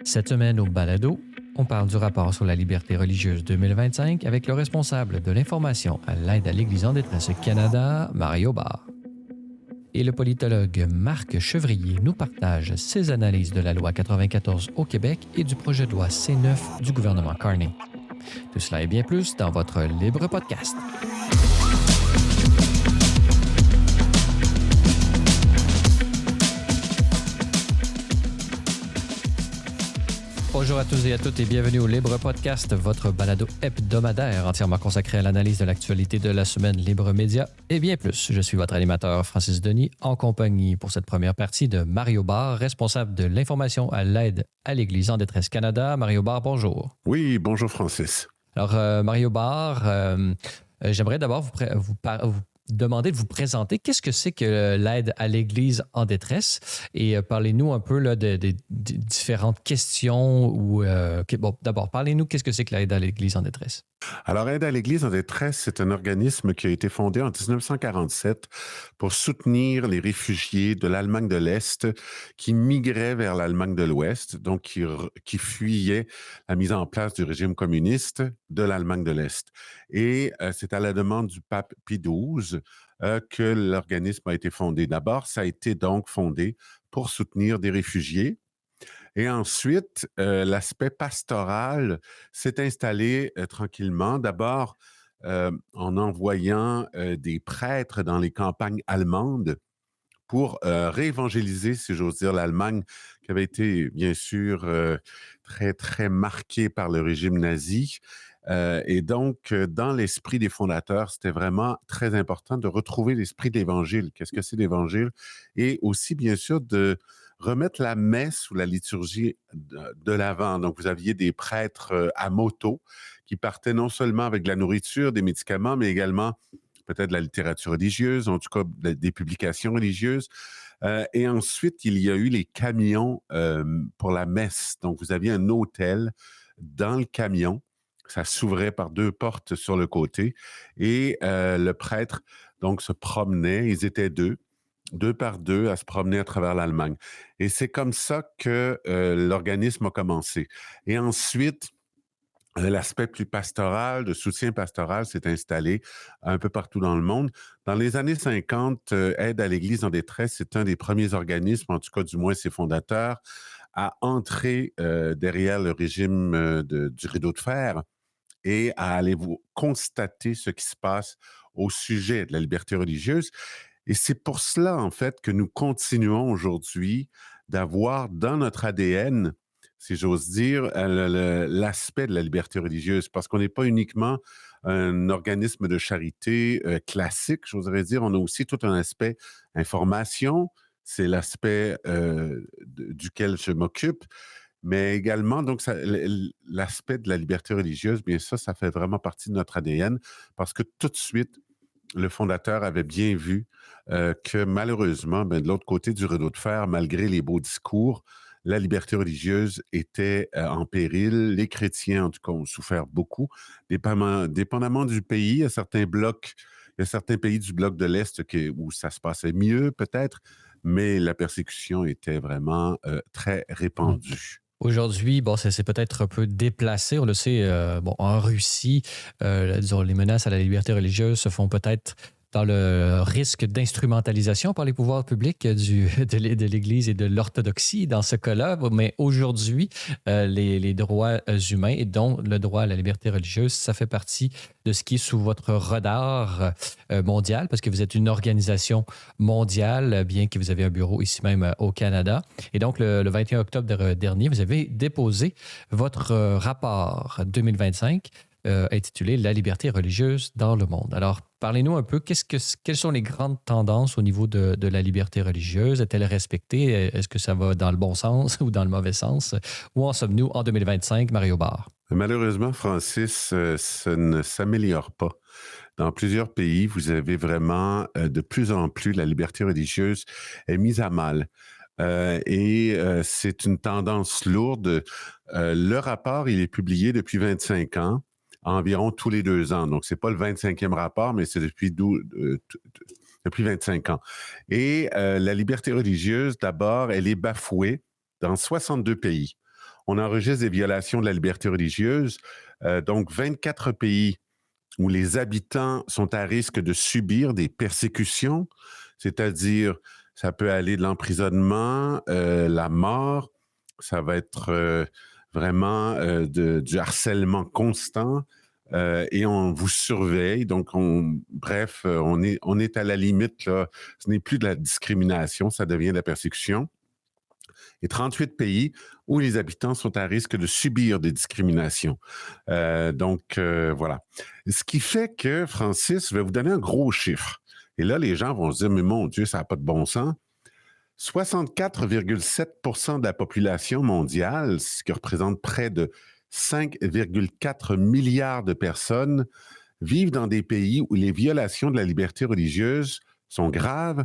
Cette semaine au Balado, on parle du rapport sur la liberté religieuse 2025 avec le responsable de l'information à l'aide à l'Église en détresse Canada, Mario Barre. Et le politologue Marc Chevrier nous partage ses analyses de la loi 94 au Québec et du projet de loi C9 du gouvernement Carney. Tout cela et bien plus dans votre Libre Podcast. Bonjour à tous et à toutes et bienvenue au Libre Podcast, votre balado hebdomadaire entièrement consacré à l'analyse de l'actualité de la semaine Libre Média et bien plus. Je suis votre animateur Francis Denis en compagnie pour cette première partie de Mario Barre, responsable de l'information à l'aide à l'Église en détresse Canada. Mario Barre, bonjour. Oui, bonjour Francis. Alors, Mario Barre, j'aimerais d'abord vous demander de vous présenter. Qu'est-ce que c'est que l'aide à l'Église en détresse? Et parlez-nous un peu là, des différentes questions. D'abord, parlez-nous qu'est-ce que c'est que l'aide à l'Église en détresse? Alors, Aide à l'Église en détresse, c'est un organisme qui a été fondé en 1947 pour soutenir les réfugiés de l'Allemagne de l'Est qui migraient vers l'Allemagne de l'Ouest, donc qui fuyaient la mise en place du régime communiste de l'Allemagne de l'Est. Et c'est à la demande du pape Pie XII que l'organisme a été fondé. D'abord, ça a été donc fondé pour soutenir des réfugiés. Et ensuite, l'aspect pastoral s'est installé tranquillement. D'abord, en envoyant des prêtres dans les campagnes allemandes pour réévangéliser, si j'ose dire, l'Allemagne qui avait été, bien sûr, très, très marquée par le régime nazi. Et donc, dans l'esprit des fondateurs, c'était vraiment très important de retrouver l'esprit de l'Évangile. Qu'est-ce que c'est l'Évangile? Et aussi, bien sûr, de remettre la messe ou la liturgie de l'avant. Donc, vous aviez des prêtres à moto qui partaient non seulement avec de la nourriture, des médicaments, mais également peut-être de la littérature religieuse, en tout cas des publications religieuses. Et ensuite, il y a eu les camions pour la messe. Donc, vous aviez un autel dans le camion. Ça s'ouvrait par deux portes sur le côté. Et le prêtre, donc, se promenait. Ils étaient deux par deux, à se promener à travers l'Allemagne. Et c'est comme ça que l'organisme a commencé. Et ensuite, l'aspect plus pastoral, de soutien pastoral s'est installé un peu partout dans le monde. Dans les années 50, Aide à l'Église en détresse, c'est un des premiers organismes, en tout cas du moins ses fondateurs, à entrer derrière le régime du rideau de fer et à aller vous constater ce qui se passe au sujet de la liberté religieuse. Et c'est pour cela, en fait, que nous continuons aujourd'hui d'avoir dans notre ADN, si j'ose dire, l'aspect de la liberté religieuse, parce qu'on n'est pas uniquement un organisme de charité classique, j'oserais dire, on a aussi tout un aspect information, c'est l'aspect duquel je m'occupe, mais également, donc, l'aspect de la liberté religieuse, bien ça fait vraiment partie de notre ADN, parce que tout de suite, le fondateur avait bien vu que malheureusement, de l'autre côté du rideau de fer, malgré les beaux discours, la liberté religieuse était en péril. Les chrétiens, en tout cas, ont souffert beaucoup. Dépendamment du pays, il y a certains pays du bloc de l'Est où ça se passait mieux, peut-être, mais la persécution était vraiment très répandue. Aujourd'hui, c'est peut-être un peu déplacé. On le sait, en Russie, disons, les menaces à la liberté religieuse se font peut-être dans le risque d'instrumentalisation par les pouvoirs publics de l'Église et de l'orthodoxie dans ce cas-là. Mais aujourd'hui, les droits humains et dont le droit à la liberté religieuse, ça fait partie de ce qui est sous votre radar mondial parce que vous êtes une organisation mondiale, bien que vous avez un bureau ici même au Canada. Et donc, le 21 octobre dernier, vous avez déposé votre rapport 2025 intitulé « La liberté religieuse dans le monde ». Alors, parlez-nous un peu, quelles sont les grandes tendances au niveau de la liberté religieuse? Est-elle respectée? Est-ce que ça va dans le bon sens ou dans le mauvais sens? Où en sommes-nous en 2025, Mario Barre? Malheureusement, Francis, ça ne s'améliore pas. Dans plusieurs pays, vous avez vraiment de plus en plus la liberté religieuse est mise à mal. C'est une tendance lourde. Le rapport, il est publié depuis 25 ans, environ tous les 2 ans. Donc, c'est pas le 25e rapport, mais c'est depuis 25 ans. Et la liberté religieuse, d'abord, elle est bafouée dans 62 pays. on enregistre des violations de la liberté religieuse. Donc, 24 pays où les habitants sont à risque de subir des persécutions, c'est-à-dire, ça peut aller de l'emprisonnement, la mort, ça va être vraiment du harcèlement constant, et on vous surveille. Donc, bref, on est à la limite, là. Ce n'est plus de la discrimination, ça devient de la persécution. Et 38 pays où les habitants sont à risque de subir des discriminations. Voilà. Ce qui fait que, Francis, je vais vous donner un gros chiffre. Et là, les gens vont se dire, mais mon Dieu, ça n'a pas de bon sens. 64,7% de la population mondiale, ce qui représente près de 5,4 milliards de personnes, vivent dans des pays où les violations de la liberté religieuse sont graves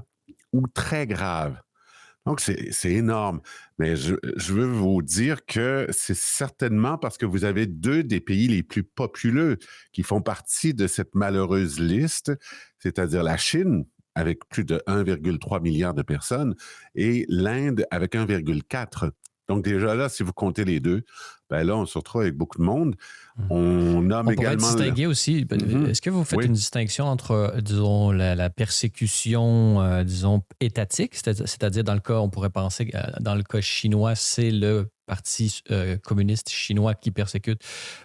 ou très graves. Donc, c'est énorme. Mais je veux vous dire que c'est certainement parce que vous avez deux des pays les plus populeux qui font partie de cette malheureuse liste, c'est-à-dire la Chine, avec plus de 1,3 milliard de personnes, et l'Inde avec 1,4. Donc, déjà là, si vous comptez les deux, ben là, on se retrouve avec beaucoup de monde. On nomme On pourrait également... distinguer aussi. Est-ce que vous faites Oui. une distinction entre, disons, la persécution, disons, étatique, c'est-à-dire dans le cas, on pourrait penser, dans le cas chinois, c'est le parti communiste chinois qui persécute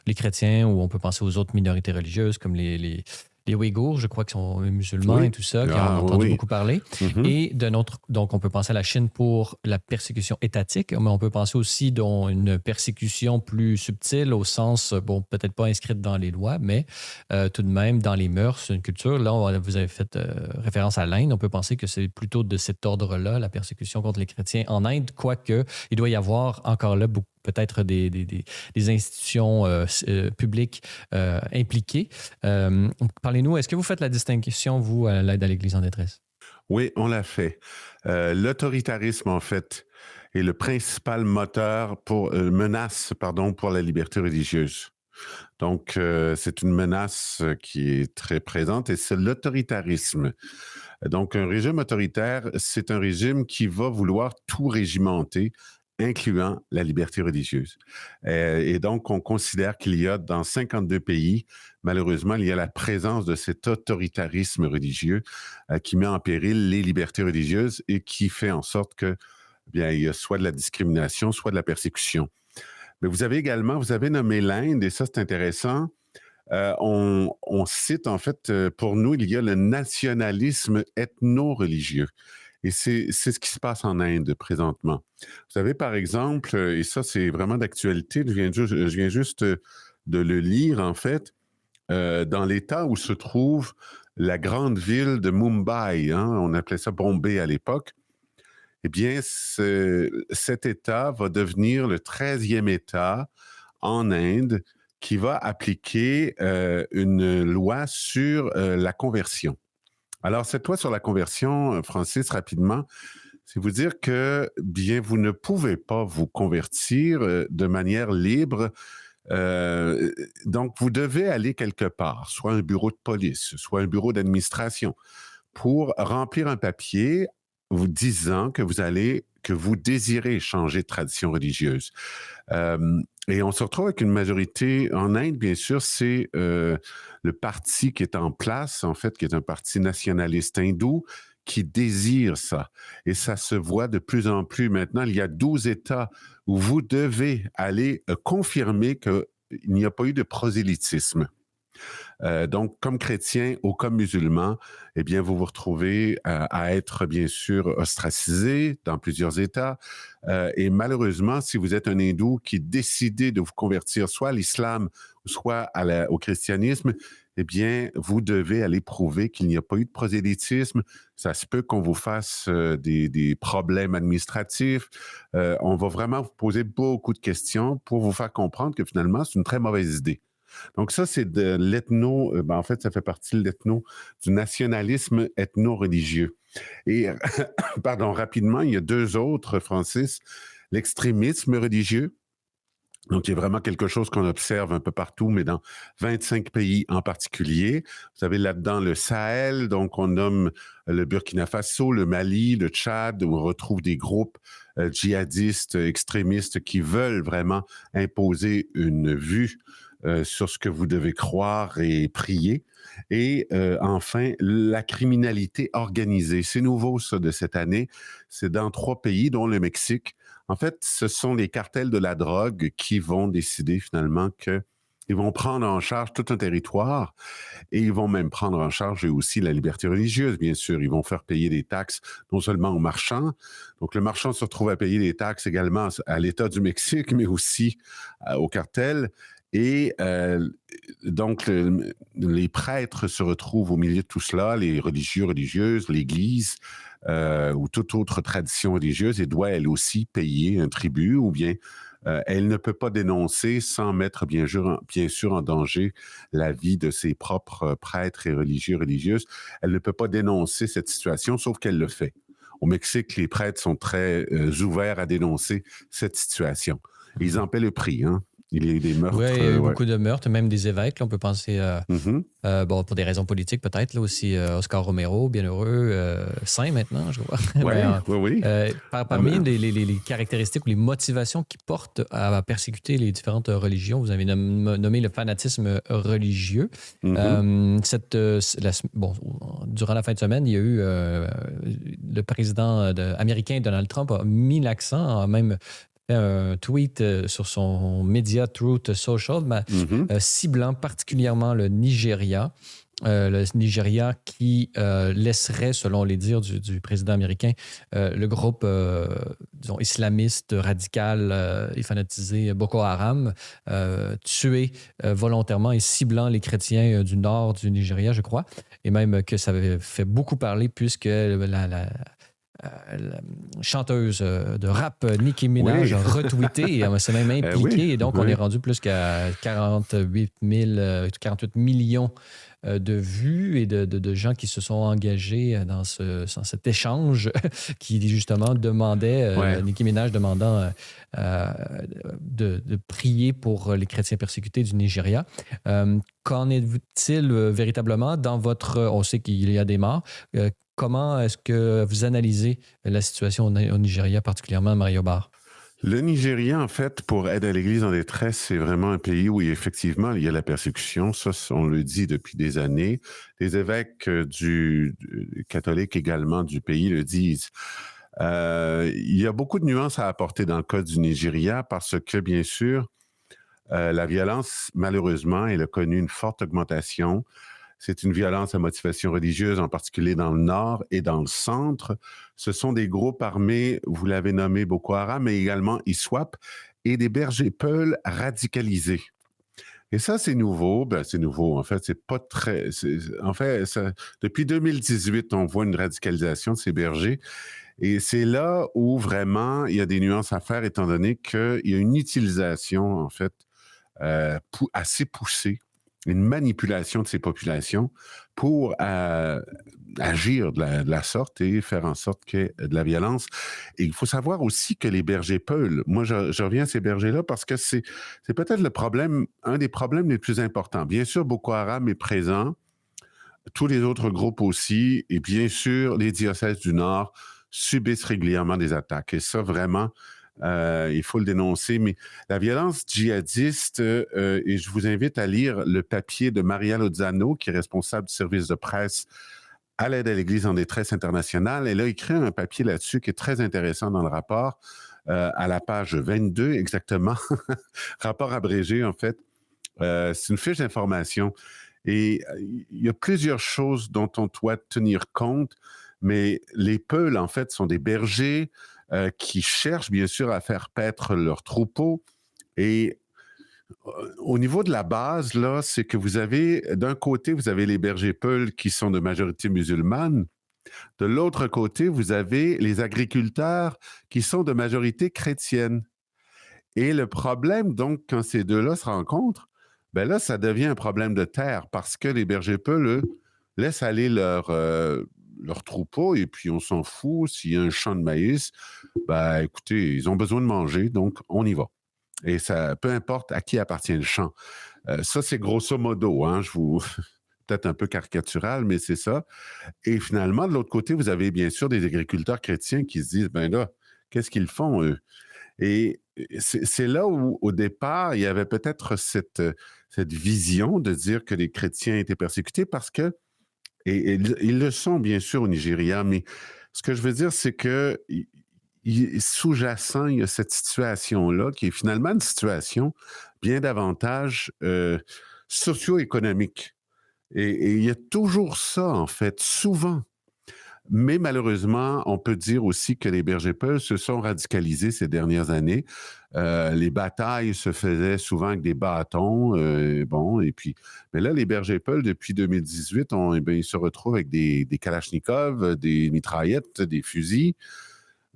les chrétiens, ou on peut penser aux autres minorités religieuses comme les Ouïghours, je crois, qui sont musulmans Oui. et tout ça, qui Ah, ont entendu oui. beaucoup parler. Mhm. Et d'un autre, donc on peut penser à la Chine pour la persécution étatique, mais on peut penser aussi dans une persécution plus subtile au sens, bon, peut-être pas inscrite dans les lois, mais tout de même dans les mœurs, une culture. Là, vous avez fait référence à l'Inde. On peut penser que c'est plutôt de cet ordre-là, la persécution contre les chrétiens en Inde, quoique il doit y avoir encore là peut-être des institutions publiques impliquées. Parlez-nous, est-ce que vous faites la distinction, vous, à l'aide à l'Église en détresse? Oui, on l'a fait. L'autoritarisme, en fait, est le principal moteur menace, pardon, pour la liberté religieuse. Donc, c'est une menace qui est très présente et c'est l'autoritarisme. Donc, un régime autoritaire, c'est un régime qui va vouloir tout régimenter, incluant la liberté religieuse. Et donc, on considère qu'il y a dans 52 pays, malheureusement, il y a la présence de cet autoritarisme religieux qui met en péril les libertés religieuses et qui fait en sorte que, bien, il y a soit de la discrimination, soit de la persécution. Mais vous avez nommé l'Inde, et ça, c'est intéressant. On cite, en fait, pour nous, il y a le nationalisme ethno-religieux. Et c'est ce qui se passe en Inde présentement. Vous avez, par exemple, et ça, c'est vraiment d'actualité, je viens juste de le lire, en fait, dans l'État où se trouve la grande ville de Mumbai, hein, on appelait ça Bombay à l'époque. Eh bien, cet État va devenir le 13e État en Inde qui va appliquer une loi sur la conversion. Alors, cette loi sur la conversion, Francis, rapidement, c'est vous dire que, bien, vous ne pouvez pas vous convertir de manière libre. Donc, vous devez aller quelque part, soit un bureau de police, soit un bureau d'administration, pour remplir un papier vous disant que vous désirez changer de tradition religieuse. Et on se retrouve avec une majorité en Inde, bien sûr, c'est le parti qui est en place, en fait, qui est un parti nationaliste hindou, qui désire ça. Et ça se voit de plus en plus maintenant. Il y a 12 États où vous devez aller confirmer qu'il n'y a pas eu de prosélytisme. Donc, comme chrétien ou comme musulman, eh bien, vous vous retrouvez à être, bien sûr, ostracisé dans plusieurs États. Et malheureusement, si vous êtes un hindou qui décidez de vous convertir soit à l'islam, soit au christianisme, eh bien, vous devez aller prouver qu'il n'y a pas eu de prosélytisme. Ça se peut qu'on vous fasse des problèmes administratifs. On va vraiment vous poser beaucoup de questions pour vous faire comprendre que finalement, c'est une très mauvaise idée. Donc ça, c'est de l'ethno, en fait, ça fait partie de l'ethno, du nationalisme ethno-religieux. Et, pardon, rapidement, il y a deux autres, Francis, l'extrémisme religieux Donc, il y a vraiment quelque chose qu'on observe un peu partout, mais dans 25 pays en particulier. Vous avez là-dedans le Sahel, donc on nomme le Burkina Faso, le Mali, le Tchad, où on retrouve des groupes djihadistes, extrémistes qui veulent vraiment imposer une vue sur ce que vous devez croire et prier. Et enfin, la criminalité organisée. C'est nouveau, ça, de cette année. C'est dans 3 pays, dont le Mexique. En fait, ce sont les cartels de la drogue qui vont décider finalement que ils vont prendre en charge tout un territoire et ils vont même prendre en charge aussi la liberté religieuse, bien sûr. Ils vont faire payer des taxes non seulement aux marchands, donc le marchand se retrouve à payer des taxes également à l'État du Mexique, mais aussi au cartel. Et donc, les prêtres se retrouvent au milieu de tout cela, les religieux, religieuses, l'Église ou toute autre tradition religieuse et doit elle aussi payer un tribut ou bien elle ne peut pas dénoncer sans mettre bien sûr en danger la vie de ses propres prêtres et religieux, religieuses. Elle ne peut pas dénoncer cette situation, sauf qu'elle le fait. Au Mexique, les prêtres sont très ouverts à dénoncer cette situation. Ils en paient le prix, hein. Il y a eu des Oui, meurtres. il y a eu Ouais. beaucoup de meurtres, même des évêques. Là, on peut penser, Mhm. bon, pour des raisons politiques peut-être, là aussi, Oscar Romero, bienheureux, saint maintenant, je crois. Mais, Ouais, oui, oui. parmi les caractéristiques ou les motivations qui portent à persécuter les différentes religions, vous avez nommé le fanatisme religieux. Mhm. Bon, durant la fin de semaine, il y a eu le président américain Donald Trump a mis l'accent, a même fait un tweet sur son média Truth Social, Mhm. ciblant particulièrement le Nigeria. Le Nigeria qui laisserait, selon les dires du président américain, le groupe, disons, islamiste, radical et fanatisé Boko Haram, tuer volontairement et ciblant les chrétiens du nord du Nigeria, je crois. Et même que ça avait fait beaucoup parler puisque la chanteuse de rap Nicki Minaj Oui, a retweeté et s'est même oui, impliquée. Et donc, on est oui. rendu plus qu'à 48 millions de vues et de gens qui se sont engagés dans cet échange qui, justement, demandait, Ouais. Nicki Minaj demandant de prier pour les chrétiens persécutés du Nigeria. Qu'en est-il véritablement dans votre... On sait qu'il y a des morts. Comment est-ce que vous analysez la situation au Nigeria, particulièrement, Mario Barr? Le Nigeria, en fait, pour aide à l'Église en détresse, c'est vraiment un pays où effectivement il y a la persécution. Ça, on le dit depuis des années. Les évêques catholiques également du pays le disent. Il y a beaucoup de nuances à apporter dans le cas du Nigeria parce que, bien sûr, la violence, malheureusement, elle a connu une forte augmentation. C'est une violence à motivation religieuse, en particulier dans le nord et dans le centre. Ce sont des groupes armés, vous l'avez nommé Boko Haram, mais également ISWAP, et des bergers peuls radicalisés. Et ça, c'est nouveau. Ben, c'est nouveau. En fait, c'est pas très. En fait, depuis 2018, on voit une radicalisation de ces bergers. Et c'est là où vraiment il y a des nuances à faire, étant donné qu'il y a une utilisation, en fait, assez poussée, une manipulation de ces populations pour agir de la sorte et faire en sorte qu'il y ait de la violence. Et il faut savoir aussi que les bergers peuls, moi je reviens à ces bergers-là parce que c'est peut-être le problème, un des problèmes les plus importants. Bien sûr, Boko Haram est présent, tous les autres groupes aussi, et bien sûr, les diocèses du Nord subissent régulièrement des attaques. Et ça, vraiment, il faut le dénoncer. Mais la violence djihadiste, et je vous invite à lire le papier de Maria Lozano, qui est responsable du service de presse à l'aide à l'Église en détresse internationale. Elle a écrit un papier là-dessus qui est très intéressant dans le rapport, à la page 22 exactement. Rapport abrégé, en fait. C'est une fiche d'information. Et il y a plusieurs choses dont on doit tenir compte, mais les Peuls, en fait, sont des bergers qui cherchent, bien sûr, à faire paître leurs troupeaux. Et au niveau de la base, là, c'est que vous avez, d'un côté, vous avez les bergers Peuls qui sont de majorité musulmane. De l'autre côté, vous avez les agriculteurs qui sont de majorité chrétienne. Et le problème, donc, quand ces deux-là se rencontrent, ben là, ça devient un problème de terre parce que les bergers peuls, eux, laissent aller leur troupeau et puis on s'en fout. S'il y a un champ de maïs, ben écoutez, ils ont besoin de manger, donc on y va. Et ça, peu importe à qui appartient le champ. Ça, c'est grosso modo, hein, je vous peut-être un peu caricatural, mais c'est ça. Et finalement, de l'autre côté, vous avez bien sûr des agriculteurs chrétiens qui se disent, ben là, qu'est-ce qu'ils font, eux? Et c'est là où, au départ, il y avait peut-être cette vision de dire que les chrétiens étaient persécutés parce que, et ils le sont bien sûr au Nigeria, mais ce que je veux dire, c'est que sous-jacent, il y a cette situation-là qui est finalement une situation bien davantage socio-économique. Et il y a toujours ça, en fait, souvent. Mais malheureusement, on peut dire aussi que les bergers peuls se sont radicalisés ces dernières années. Les batailles se faisaient souvent avec des bâtons, bon, et puis, mais là, les bergers peuls, depuis 2018, eh bien, ils se retrouvent avec des kalachnikovs, des mitraillettes, des fusils.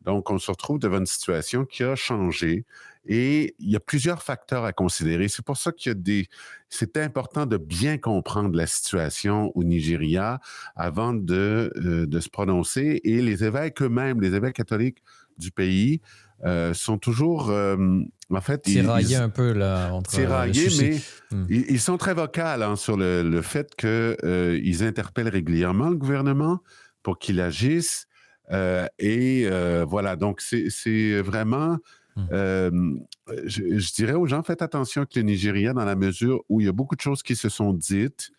Donc, on se retrouve devant une situation qui a changé et il y a plusieurs facteurs à considérer. C'est pour ça c'est important de bien comprendre la situation au Nigeria avant de se prononcer. Et les évêques eux-mêmes, les évêques catholiques du pays, sont toujours, en fait, Tiraillé un peu là, entre tiraillés, souci. mais ils sont très vocaux, hein, sur le fait qu'ils interpellent régulièrement le gouvernement pour qu'il agisse. Voilà, donc c'est vraiment, Hmm. euh, je dirais aux gens, faites attention avec le Nigeria dans la mesure où il y a beaucoup de choses qui se sont dites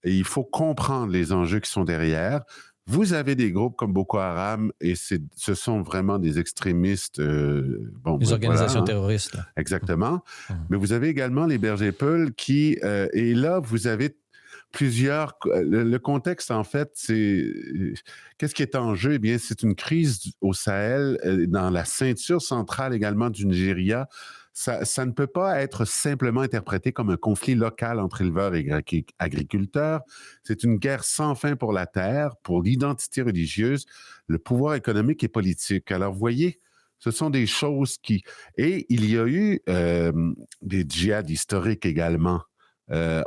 et il faut comprendre les enjeux qui sont derrière. Vous avez des groupes comme Boko Haram et ce sont vraiment des extrémistes. Bon, Les ben voilà, organisations hein, terroristes, là. exactement. Hmm. Mais vous avez également les bergers peuls qui, et là, vous avez plusieurs. Le contexte, en fait, c'est. Qu'est-ce qui est en jeu? Eh bien, c'est une crise au Sahel, dans la ceinture centrale également du Nigeria. Ça ne peut pas être simplement interprété comme un conflit local entre éleveurs et agriculteurs. C'est une guerre sans fin pour la terre, pour l'identité religieuse, le pouvoir économique et politique. Alors, vous voyez, ce sont des choses qui. Et il y a eu des djihad historiques également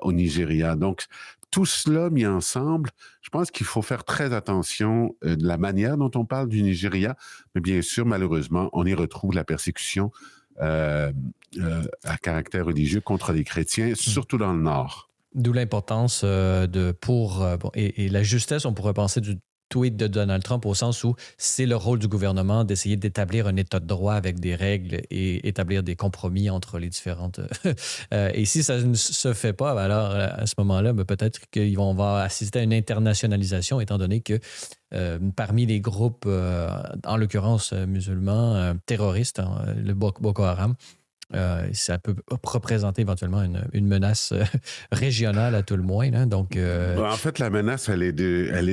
au Nigeria. Donc, tout cela mis ensemble, je pense qu'il faut faire très attention de la manière dont on parle du Nigeria, mais bien sûr, malheureusement, on y retrouve la persécution à caractère religieux contre les chrétiens, Hmm. surtout dans le Nord. D'où l'importance et la justesse, on pourrait penser du tweet de Donald Trump au sens où c'est le rôle du gouvernement d'essayer d'établir un état de droit avec des règles et établir des compromis entre les différentes. Et si ça ne se fait pas, alors à ce moment-là, peut-être va assister à une internationalisation, étant donné que parmi les groupes, en l'occurrence musulmans, terroristes, hein, le Boko Haram, ça peut représenter éventuellement une menace régionale à tout le moins, là. Donc, En fait, la menace, elle est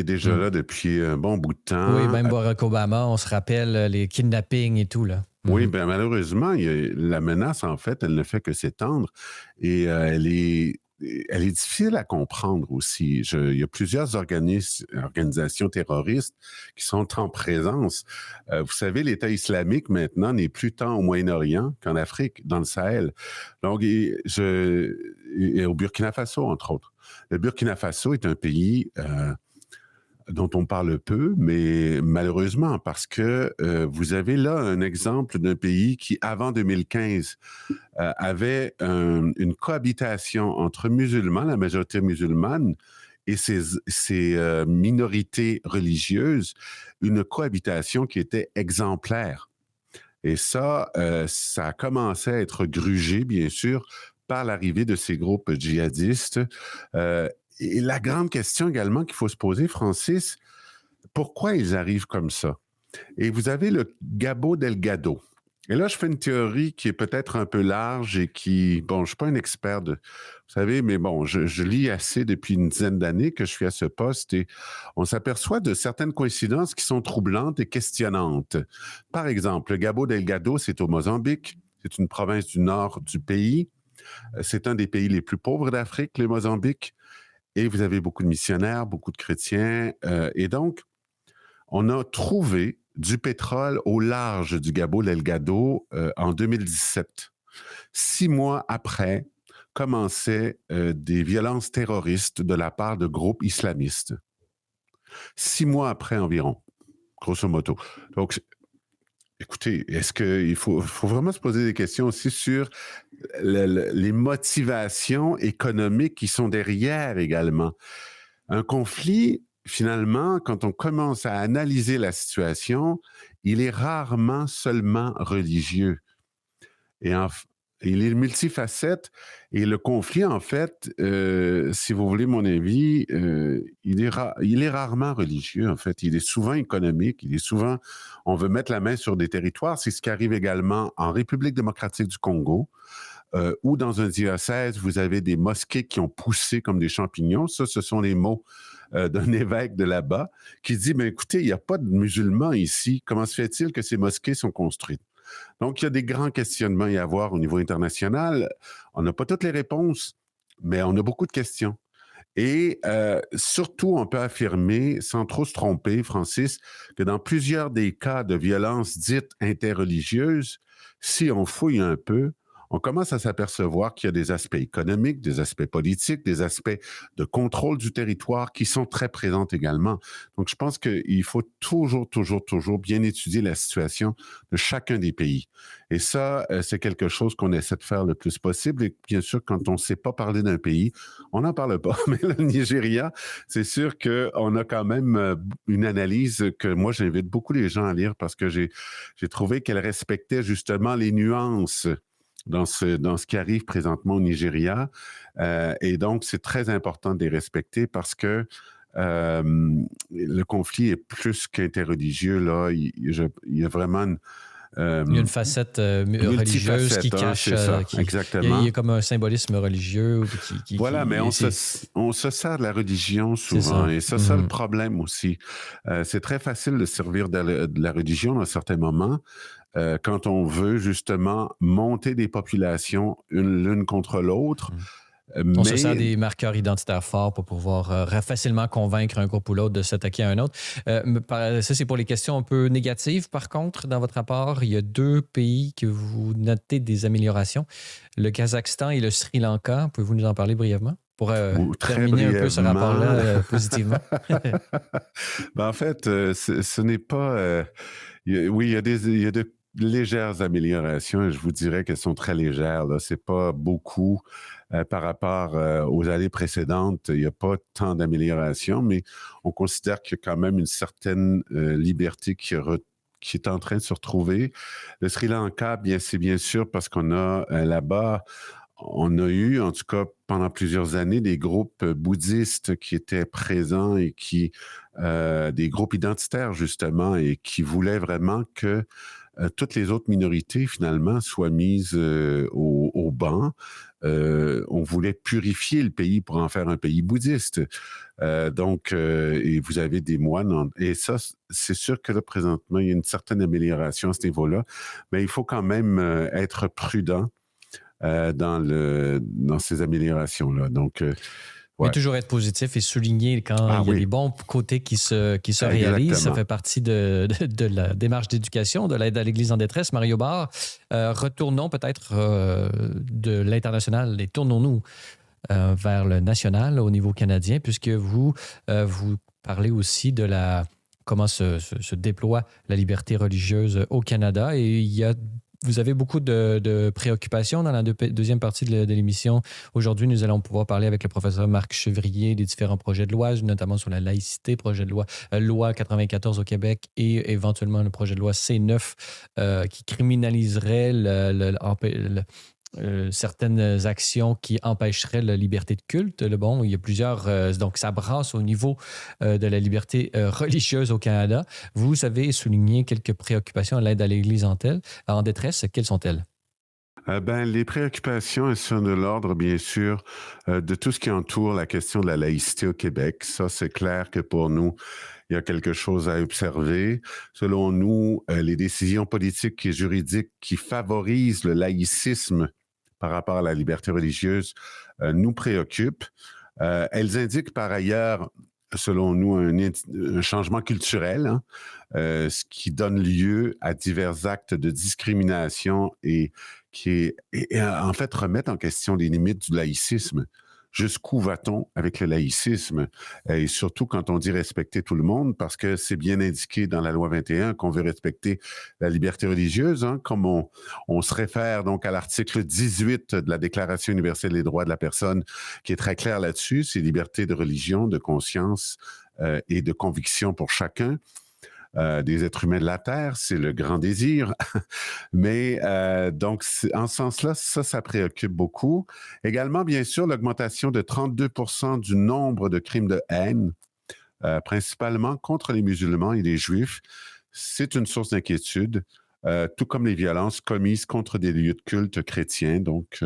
déjà hmm. là depuis un bon bout de Oui, temps. même Barack Obama, on se rappelle les kidnappings et tout, là. Oui, Mhm. ben malheureusement, la menace, en fait, elle ne fait que s'étendre et elle est difficile à comprendre aussi. Il y a plusieurs organisations terroristes qui sont en présence. Vous savez, l'État islamique, maintenant, n'est plus tant au Moyen-Orient qu'en Afrique, dans le Sahel. Donc, et au Burkina Faso, entre autres. Le Burkina Faso est un pays dont on parle peu, mais malheureusement, parce que vous avez là un exemple d'un pays qui, avant 2015, avait une cohabitation entre musulmans, la majorité musulmane, et ces minorités religieuses, une cohabitation qui était exemplaire. Et ça a commencé à être grugé, bien sûr, par l'arrivée de ces groupes djihadistes. Et la grande question également qu'il faut se poser, Francis, pourquoi ils arrivent comme ça? Et vous avez le Gabo Delgado. Et là, je fais une théorie qui est peut-être un peu large et bon, je ne suis pas un expert vous savez, mais bon, je lis assez depuis une dizaine d'années que je suis à ce poste et on s'aperçoit de certaines coïncidences qui sont troublantes et questionnantes. Par exemple, le Gabo Delgado, c'est au Mozambique. C'est une province du nord du pays. C'est un des pays les plus pauvres d'Afrique, le Mozambique. Et vous avez beaucoup de missionnaires, beaucoup de chrétiens. Et donc, on a trouvé du pétrole au large du Gabo Delgado en 2017. 6 mois après, commençaient des violences terroristes de la part de groupes islamistes. 6 mois après environ, grosso modo. Donc, Écoutez, est-ce qu'il faut vraiment se poser des questions aussi sur les motivations économiques qui sont derrière également. Un conflit, finalement, quand on commence à analyser la situation, il est rarement seulement religieux. Et il est multifacette et le conflit, en fait, si vous voulez mon avis, il est rarement religieux, en fait. Il est souvent économique, il est souvent, on veut mettre la main sur des territoires. C'est ce qui arrive également en République démocratique du Congo, où dans un diocèse, vous avez des mosquées qui ont poussé comme des champignons. Ça, ce sont les mots d'un évêque de là-bas qui dit, ben écoutez, il n'y a pas de musulmans ici. Comment se fait-il que ces mosquées sont construites? Donc, il y a des grands questionnements à y avoir au niveau international. On n'a pas toutes les réponses, mais on a beaucoup de questions. Et surtout, on peut affirmer, sans trop se tromper, Francis, que dans plusieurs des cas de violences dites interreligieuses, si on fouille un peu, on commence à s'apercevoir qu'il y a des aspects économiques, des aspects politiques, des aspects de contrôle du territoire qui sont très présents également. Donc, je pense qu'il faut toujours, toujours, toujours bien étudier la situation de chacun des pays. Et ça, c'est quelque chose qu'on essaie de faire le plus possible. Et bien sûr, quand on ne sait pas parler d'un pays, on n'en parle pas. Mais le Nigeria, c'est sûr qu'on a quand même une analyse que moi, j'invite beaucoup les gens à lire parce que j'ai trouvé qu'elle respectait justement les nuances dans ce qui arrive présentement au Nigeria. Et donc, c'est très important de les respecter parce que le conflit est plus qu'interreligieux. Là, il y a vraiment Il y a une facette religieuse qui multifacette, hein, cache, c'est ça, il y exactement. a comme un symbolisme religieux Voilà, mais c'est on se sert de la religion c'est souvent, ça. et ça le Mhm. problème aussi. C'est très facile de servir de la religion à certains moments, quand on veut justement monter des populations l'une contre l'autre, Mhm. On se sert mais des marqueurs identitaires forts pour pouvoir facilement convaincre un groupe ou l'autre de s'attaquer à un autre. Ça, c'est pour les questions un peu négatives. Par contre, dans votre rapport, il y a deux pays que vous notez des améliorations, le Kazakhstan et le Sri Lanka. Pouvez-vous nous en parler brièvement pour très terminer un peu ce rapport-là brièvement, positivement? ben, en fait, ce n'est pas. Oui, il y a de légères améliorations et je vous dirais qu'elles sont très légères. Là. C'est pas beaucoup par rapport aux années précédentes. Il n'y a pas tant d'améliorations, mais on considère qu'il y a quand même une certaine liberté qui est en train de se retrouver. Le Sri Lanka, bien, c'est bien sûr parce qu'on a là-bas, on a eu, en tout cas pendant plusieurs années, des groupes bouddhistes qui étaient présents et des groupes identitaires justement, et qui voulaient vraiment que toutes les autres minorités finalement soient mises au banc. On voulait purifier le pays pour en faire un pays bouddhiste. Et vous avez des moines. Et ça, c'est sûr que là, présentement, il y a une certaine amélioration à ce niveau-là, mais il faut quand même être prudent dans ces améliorations-là. Donc, Mais ouais. toujours être positif et souligner quand Ah il y a des oui, bons côtés qui se réalisent. Ça exactement. fait partie de la démarche d'éducation, de l'aide à l'Église en détresse. Mario Barre, retournons peut-être de l'international et tournons-nous vers le national au niveau canadien, puisque vous parlez aussi de comment se déploie la liberté religieuse au Canada. Et vous avez beaucoup de préoccupations dans la deuxième partie de l'émission. Aujourd'hui, nous allons pouvoir parler avec le professeur Marc Chevrier des différents projets de loi, notamment sur la laïcité, projet de loi 94 au Québec et éventuellement le projet de loi C9 qui criminaliserait certaines actions qui empêcheraient la liberté de culte. Bon, il y a plusieurs... donc, ça brasse au niveau de la liberté religieuse au Canada. Vous avez souligné quelques préoccupations à l'aide à l'Église en détresse. Quelles sont-elles? Les préoccupations, elles sont de l'ordre, bien sûr, de tout ce qui entoure la question de la laïcité au Québec. Ça, c'est clair que pour nous, il y a quelque chose à observer. Selon nous, les décisions politiques et juridiques qui favorisent le laïcisme par rapport à la liberté religieuse nous préoccupent. Elles indiquent par ailleurs, selon nous, un changement culturel, hein, ce qui donne lieu à divers actes de discrimination et en fait remettent en question les limites du laïcisme. jusqu'où va-t-on avec le laïcisme? Et surtout quand on dit respecter tout le monde, parce que c'est bien indiqué dans la loi 21 qu'on veut respecter la liberté religieuse, hein, comme on se réfère donc à l'article 18 de la Déclaration universelle des droits de la personne, qui est très clair là-dessus, c'est liberté de religion, de conscience et de conviction pour chacun. Des êtres humains de la Terre, c'est le grand désir. Mais donc, en ce sens-là, ça préoccupe beaucoup. Également, bien sûr, l'augmentation de 32% du nombre de crimes de haine, principalement contre les musulmans et les juifs, c'est une source d'inquiétude, tout comme les violences commises contre des lieux de culte chrétiens. Donc,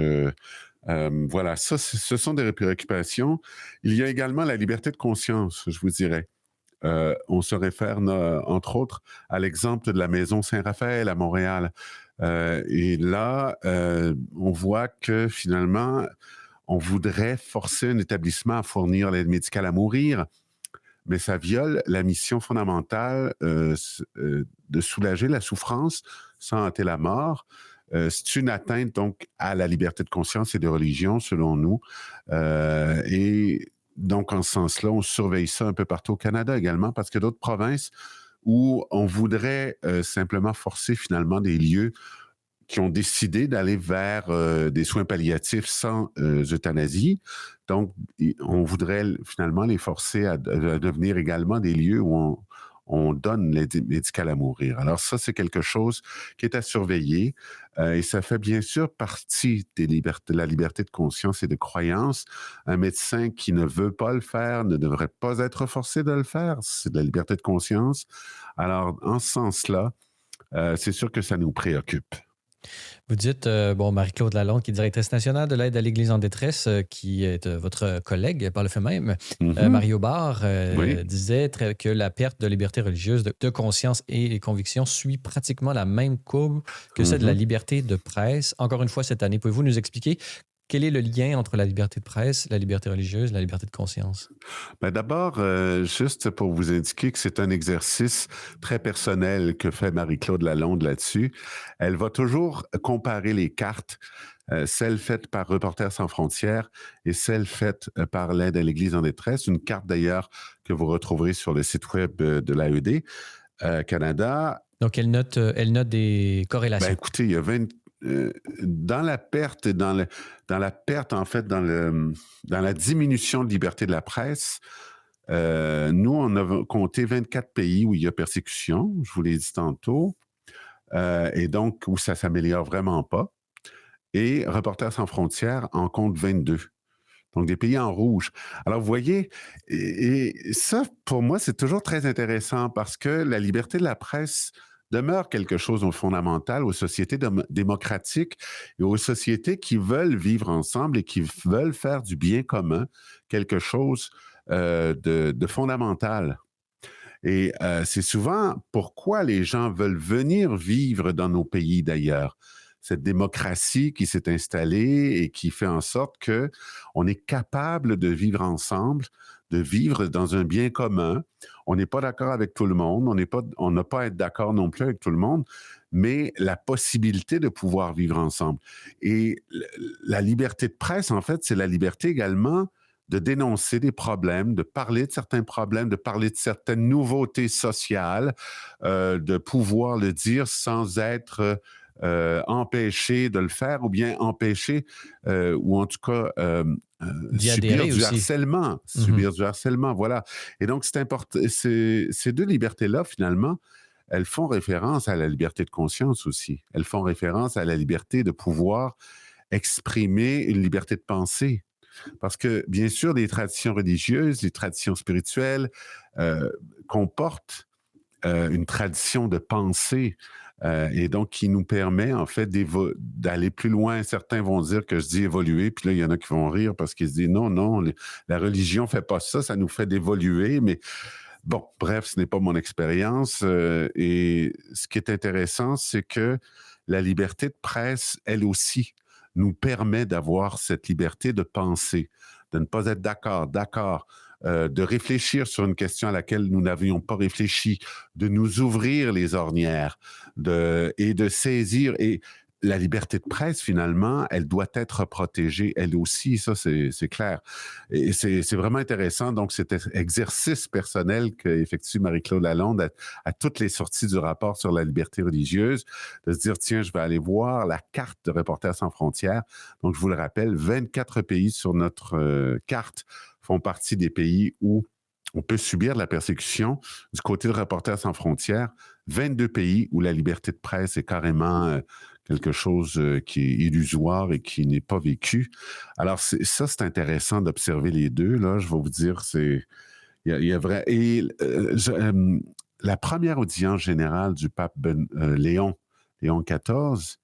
voilà, ça, ce sont des préoccupations. Il y a également la liberté de conscience, je vous dirais. On se réfère, entre autres, à l'exemple de la Maison Saint-Raphaël à Montréal. Et là, on voit que finalement, on voudrait forcer un établissement à fournir l'aide médicale à mourir, mais ça viole la mission fondamentale de soulager la souffrance sans hâter la mort. C'est une atteinte donc à la liberté de conscience et de religion, selon nous. Et donc, en ce sens-là, on surveille ça un peu partout au Canada également, parce que d'autres provinces où on voudrait simplement forcer finalement des lieux qui ont décidé d'aller vers des soins palliatifs sans euthanasie. Donc, on voudrait finalement les forcer à devenir également des lieux où on donne l'aide médicale à mourir. Alors ça, c'est quelque chose qui est à surveiller et ça fait bien sûr partie de la liberté de conscience et de croyance. Un médecin qui ne veut pas le faire ne devrait pas être forcé de le faire. C'est de la liberté de conscience. Alors, en ce sens-là, c'est sûr que ça nous préoccupe. Vous dites, Marie-Claude Lalonde, qui est directrice nationale de l'aide à l'Église en détresse, qui est votre collègue par le fait même. Mario Barre Oui. disait que la perte de liberté religieuse, de conscience et conviction suit pratiquement la même courbe que celle de la liberté de presse. Encore une fois, cette année, pouvez-vous nous expliquer quel est le lien entre la liberté de presse, la liberté religieuse, la liberté de conscience? Ben d'abord, juste pour vous indiquer que c'est un exercice très personnel que fait Marie-Claude Lalonde là-dessus. Elle va toujours comparer les cartes, celles faites par Reporters sans frontières et celles faites par l'Aide à l'Église en détresse. Une carte d'ailleurs que vous retrouverez sur le site web de l'AED Canada. Donc, elle note des corrélations. Ben écoutez, il y a dans la perte, dans la perte, en fait, dans la diminution de liberté de la presse, nous, on a compté 24 pays où il y a persécution, je vous l'ai dit tantôt, et donc où ça s'améliore vraiment pas. Et Reporters sans frontières en compte 22. Donc, des pays en rouge. Alors, vous voyez, et ça, pour moi, c'est toujours très intéressant parce que la liberté de la presse demeure quelque chose de fondamental aux sociétés démocratiques et aux sociétés qui veulent vivre ensemble et qui veulent faire du bien commun quelque chose de fondamental. Et c'est souvent pourquoi les gens veulent venir vivre dans nos pays d'ailleurs. Cette démocratie qui s'est installée et qui fait en sorte que on est capable de vivre ensemble, de vivre dans un bien commun. On n'est pas d'accord avec tout le monde, on n'a pas à être d'accord non plus avec tout le monde, mais la possibilité de pouvoir vivre ensemble. Et la liberté de presse, en fait, c'est la liberté également de dénoncer des problèmes, de parler de certains problèmes, de parler de certaines nouveautés sociales, de pouvoir le dire sans être empêché de le faire ou bien empêché ou en tout cas D'y subir adhérer du aussi. harcèlement. Subir du harcèlement, voilà. Et donc, c'est important. Ces deux libertés-là, finalement, elles font référence à la liberté de conscience aussi. Elles font référence à la liberté de pouvoir exprimer une liberté de pensée. Parce que, bien sûr, les traditions religieuses, les traditions spirituelles comportent une tradition de pensée et donc qui nous permet, en fait, d'aller plus loin. Certains vont dire que je dis évoluer, puis là, il y en a qui vont rire parce qu'ils se disent non, non, la religion ne fait pas ça, ça nous fait d'évoluer, mais bon, bref, ce n'est pas mon expérience. Et ce qui est intéressant, c'est que la liberté de presse, elle aussi, nous permet d'avoir cette liberté de penser, de ne pas être d'accord, de réfléchir sur une question à laquelle nous n'avions pas réfléchi, de nous ouvrir les ornières et de saisir. Et la liberté de presse, finalement, elle doit être protégée, elle aussi, ça, c'est clair. Et c'est vraiment intéressant, donc, cet exercice personnel qu'effectue Marie-Claude Lalonde à toutes les sorties du rapport sur la liberté religieuse, de se dire, tiens, je vais aller voir la carte de Reporters sans frontières. Donc, je vous le rappelle, 24 pays sur notre carte font partie des pays où on peut subir de la persécution. Du côté de Reporters sans frontières, 22 pays où la liberté de presse est carrément quelque chose qui est illusoire et qui n'est pas vécu. Alors, c'est intéressant d'observer les deux. Là, je vais vous dire, il y a vrai. Et la première audience générale du pape Léon XIV,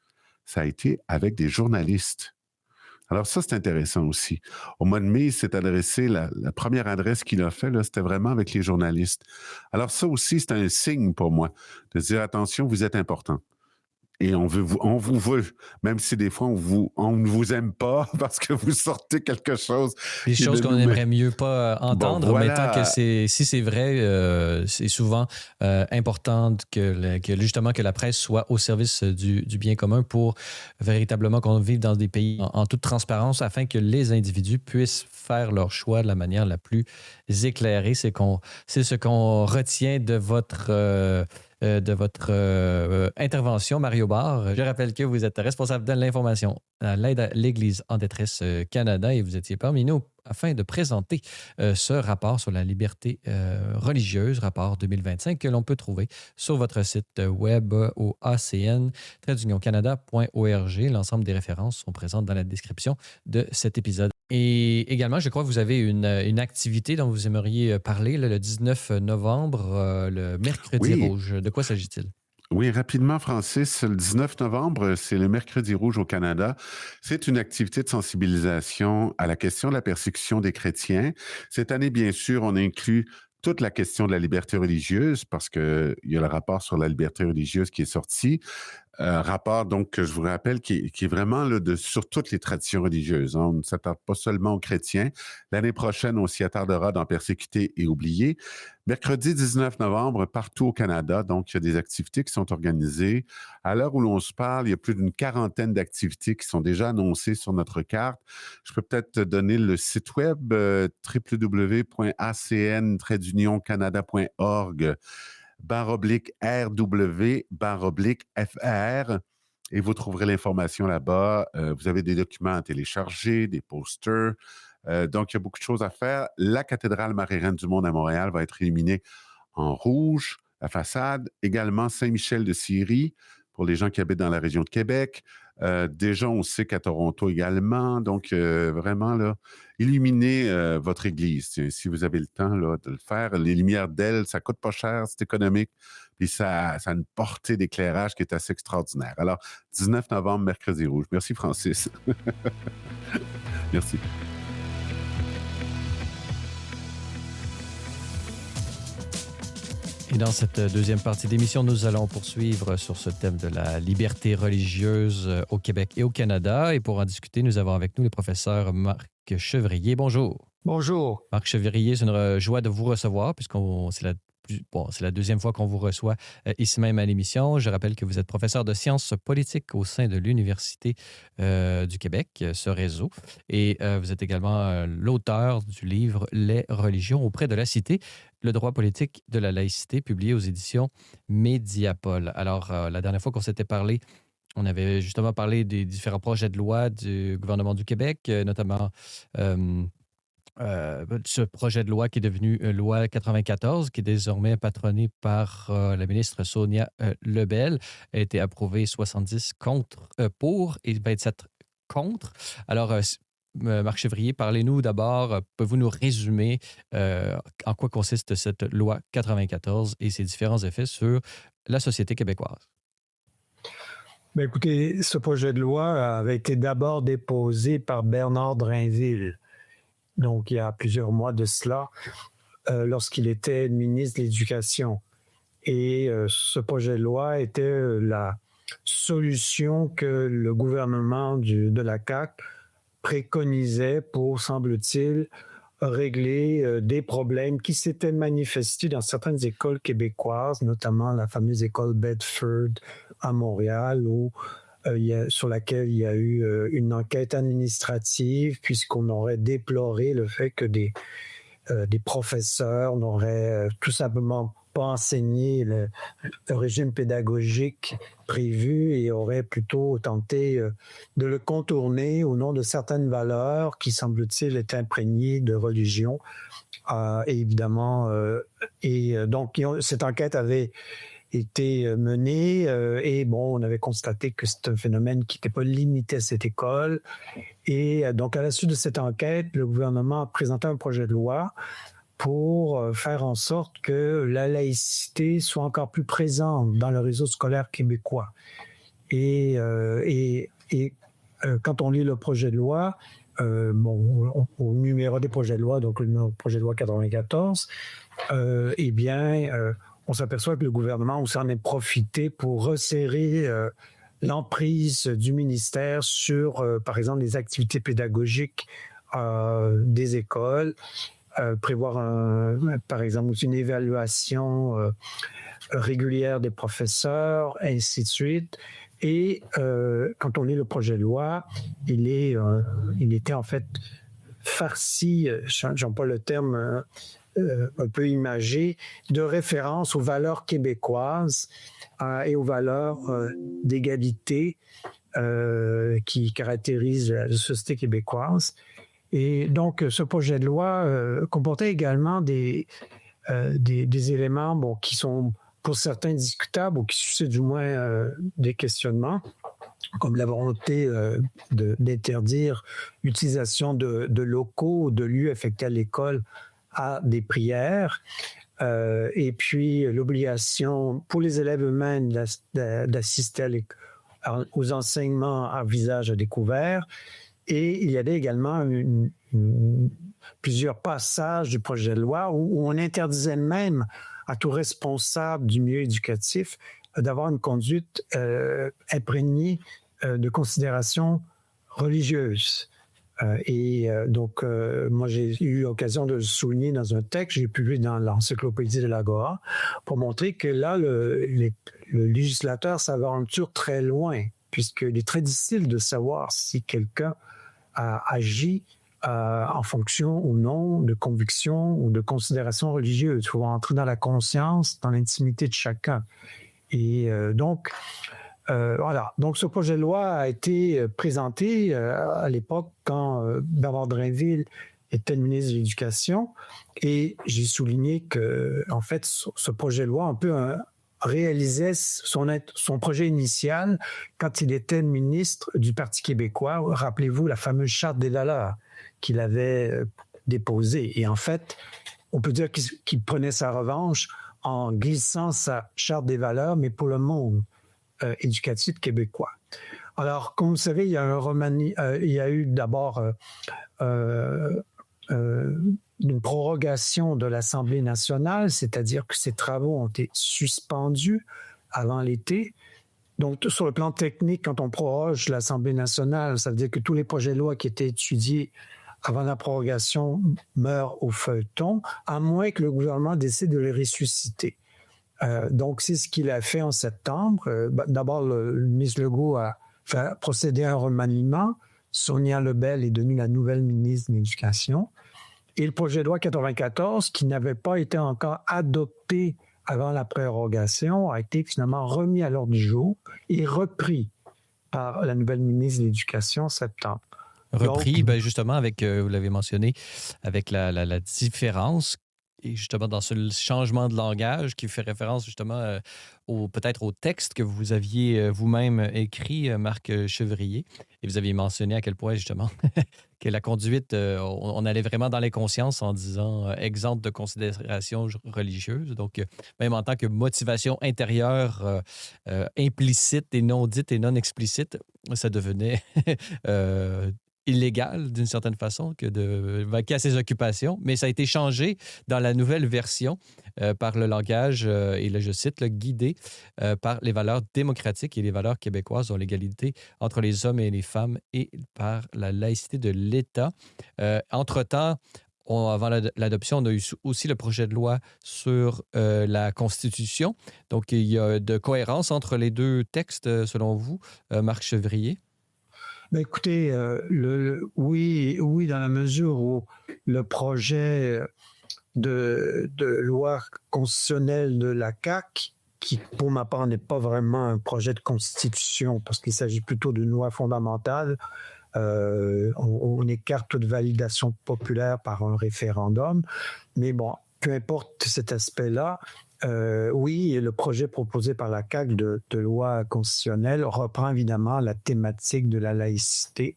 ça a été avec des journalistes. Alors ça, c'est intéressant aussi. Au mois de mai, il s'est adressé, la première adresse qu'il a fait, là, c'était vraiment avec les journalistes. Alors ça aussi, c'est un signe pour moi de dire, attention, vous êtes important. Et on vous veut, même si des fois on ne vous aime pas parce que vous sortez quelque chose. Des choses qu'on aimerait mieux pas entendre, bon, voilà. mais tant que si c'est vrai, c'est souvent important justement que la presse soit au service du bien commun pour véritablement qu'on vive dans des pays en toute transparence afin que les individus puissent faire leur choix de la manière la plus éclairée. C'est ce qu'on retient de votre intervention, Mario Barre. Je rappelle que vous êtes responsable de l'information à l'aide à l'Église en détresse Canada et vous étiez parmi nous afin de présenter ce rapport sur la liberté religieuse, rapport 2025, que l'on peut trouver sur votre site web au acn-canada.org. L'ensemble des références sont présentes dans la description de cet épisode. Et également, je crois que vous avez une activité dont vous aimeriez parler le 19 novembre, le Mercredi rouge. De quoi s'agit-il? Oui, rapidement, Francis, le 19 novembre, c'est le Mercredi rouge au Canada. C'est une activité de sensibilisation à la question de la persécution des chrétiens. Cette année, bien sûr, on inclut toute la question de la liberté religieuse parce qu'il y a le rapport sur la liberté religieuse qui est sorti. Rapport, donc, que je vous rappelle, qui est vraiment là, sur toutes les traditions religieuses. Hein. On ne s'attarde pas seulement aux chrétiens. L'année prochaine, on s'y attardera dans Persécuter et oublier. Mercredi 19 novembre, partout au Canada, donc, il y a des activités qui sont organisées. À l'heure où l'on se parle, il y a plus d'une quarantaine d'activités qui sont déjà annoncées sur notre carte. Je peux peut-être te donner le site web www.acn-canada.org. /RW/FR et vous trouverez l'information là-bas. Vous avez des documents à télécharger, des posters. Donc, il y a beaucoup de choses à faire. La cathédrale Marie-Reine du Monde à Montréal va être illuminée en rouge, la façade. Également, Saint-Michel de Syrie, pour les gens qui habitent dans la région de Québec. Déjà, on sait qu'à Toronto également. Donc, vraiment, là, illuminez votre église. Si vous avez le temps là, de le faire. Les lumières d'ailes, ça coûte pas cher, c'est économique. Puis ça a une portée d'éclairage qui est assez extraordinaire. Alors, 19 novembre, Mercredi rouge. Merci, Francis. Merci. Et dans cette deuxième partie d'émission, nous allons poursuivre sur ce thème de la liberté religieuse au Québec et au Canada. Et pour en discuter, nous avons avec nous le professeur Marc Chevrier. Bonjour. Bonjour. Marc Chevrier, c'est une joie de vous recevoir puisque c'est la deuxième fois qu'on vous reçoit ici même à l'émission. Je rappelle que vous êtes professeur de sciences politiques au sein de l'Université du Québec, ce réseau. Et vous êtes également l'auteur du livre « Les religions auprès de la cité ». Le droit politique de la laïcité, publié aux éditions Mediapol. Alors, la dernière fois qu'on s'était parlé, on avait justement parlé des différents projets de loi du gouvernement du Québec, notamment ce projet de loi qui est devenu loi 94, qui est désormais patronné par la ministre Sonia Lebel, a été approuvé 70 pour et 27 contre. Alors, Marc Chevrier, parlez-nous d'abord, pouvez-vous nous résumer en quoi consiste cette loi 94 et ses différents effets sur la société québécoise? Bien, écoutez, ce projet de loi avait été d'abord déposé par Bernard Drainville, donc il y a plusieurs mois de cela, lorsqu'il était ministre de l'Éducation. Et ce projet de loi était la solution que le gouvernement de la CAQ préconisait pour, semble-t-il, régler des problèmes qui s'étaient manifestés dans certaines écoles québécoises, notamment la fameuse école Bedford à Montréal, où sur laquelle il y a eu une enquête administrative, puisqu'on aurait déploré le fait que des professeurs n'auraient tout simplement pas enseigné le régime pédagogique prévu et auraient plutôt tenté de le contourner au nom de certaines valeurs qui, semble-t-il, étaient imprégnées de religion. Et évidemment, donc cette enquête avait été menée et bon, on avait constaté que c'est un phénomène qui n'était pas limité à cette école. Et donc, à la suite de cette enquête, le gouvernement a présenté un projet de loi pour faire en sorte que la laïcité soit encore plus présente dans le réseau scolaire québécois. Et quand on lit le projet de loi, au numéro des projets de loi, donc le projet de loi 94, on s'aperçoit que le gouvernement s'en est profité pour resserrer l'emprise du ministère sur, par exemple, les activités pédagogiques des écoles, prévoir, par exemple, une évaluation régulière des professeurs, ainsi de suite. Et quand on lit le projet de loi, il était en fait farci, j'emploie le terme un peu imagé, de référence aux valeurs québécoises et aux valeurs d'égalité qui caractérisent la société québécoise. Et donc, ce projet de loi comportait également des éléments qui sont pour certains discutables ou qui suscitent du moins des questionnements, comme la volonté d'interdire l'utilisation de locaux ou de lieux affectés à l'école à des prières, et puis l'obligation pour les élèves eux-mêmes d'assister aux enseignements à visage découvert. Et il y avait également plusieurs passages du projet de loi où on interdisait même à tout responsable du milieu éducatif d'avoir une conduite imprégnée de considérations religieuses. Donc, moi, j'ai eu l'occasion de le souligner dans un texte que j'ai publié dans l'Encyclopédie de l'Agora pour montrer que là, le législateur s'aventure très loin, puisqu'il est très difficile de savoir si quelqu'un agit en fonction ou non de convictions ou de considérations religieuses. Il faut entrer dans la conscience, dans l'intimité de chacun. Et donc, voilà. Donc, ce projet de loi a été présenté à l'époque quand Bernard Drainville était le ministre de l'Éducation. Et j'ai souligné que, en fait, ce projet de loi un peu réalisait son projet initial quand il était ministre du Parti québécois. Rappelez-vous la fameuse Charte des valeurs qu'il avait déposée. Et en fait, on peut dire qu'il prenait sa revanche en glissant sa Charte des valeurs, mais pour le monde éducatif québécois. Alors, comme vous savez, il y a eu d'abord une prorogation de l'Assemblée nationale, c'est-à-dire que ces travaux ont été suspendus avant l'été. Donc, sur le plan technique, quand on proroge l'Assemblée nationale, ça veut dire que tous les projets de loi qui étaient étudiés avant la prorogation meurent au feuilleton, à moins que le gouvernement décide de les ressusciter. Donc, c'est ce qu'il a fait en septembre. D'abord, le ministre Legault a procédé à un remaniement. Sonia Lebel est devenue la nouvelle ministre de l'Éducation. Et le projet de loi 94, qui n'avait pas été encore adopté avant la prorogation, a été finalement remis à l'ordre du jour et repris par la nouvelle ministre de l'Éducation en septembre. Repris, justement, avec, vous l'avez mentionné, avec la différence, et justement dans ce changement de langage qui fait référence justement peut-être au texte que vous aviez vous-même écrit, Marc Chevrier. Et vous aviez mentionné à quel point, justement, que la conduite, on allait vraiment dans l'inconscience en disant exempte de considération religieuse. Donc, même en tant que motivation intérieure implicite et non dite et non explicite, ça devenait illégal d'une certaine façon que de vaquer à ses occupations, mais ça a été changé dans la nouvelle version par le langage, et là je cite, guidé par les valeurs démocratiques et les valeurs québécoises, dont l'égalité entre les hommes et les femmes et par la laïcité de l'État. Entre-temps, avant l'adoption, on a eu aussi le projet de loi sur la Constitution. Donc, il y a de cohérence entre les deux textes, selon vous, Marc Chevrier? Ben écoutez, oui, dans la mesure où le projet de loi constitutionnelle de la CAQ, qui pour ma part n'est pas vraiment un projet de constitution, parce qu'il s'agit plutôt d'une loi fondamentale, on écarte toute validation populaire par un référendum. Mais bon, peu importe cet aspect-là, oui, le projet proposé par la CAQ de loi constitutionnelle reprend évidemment la thématique de la laïcité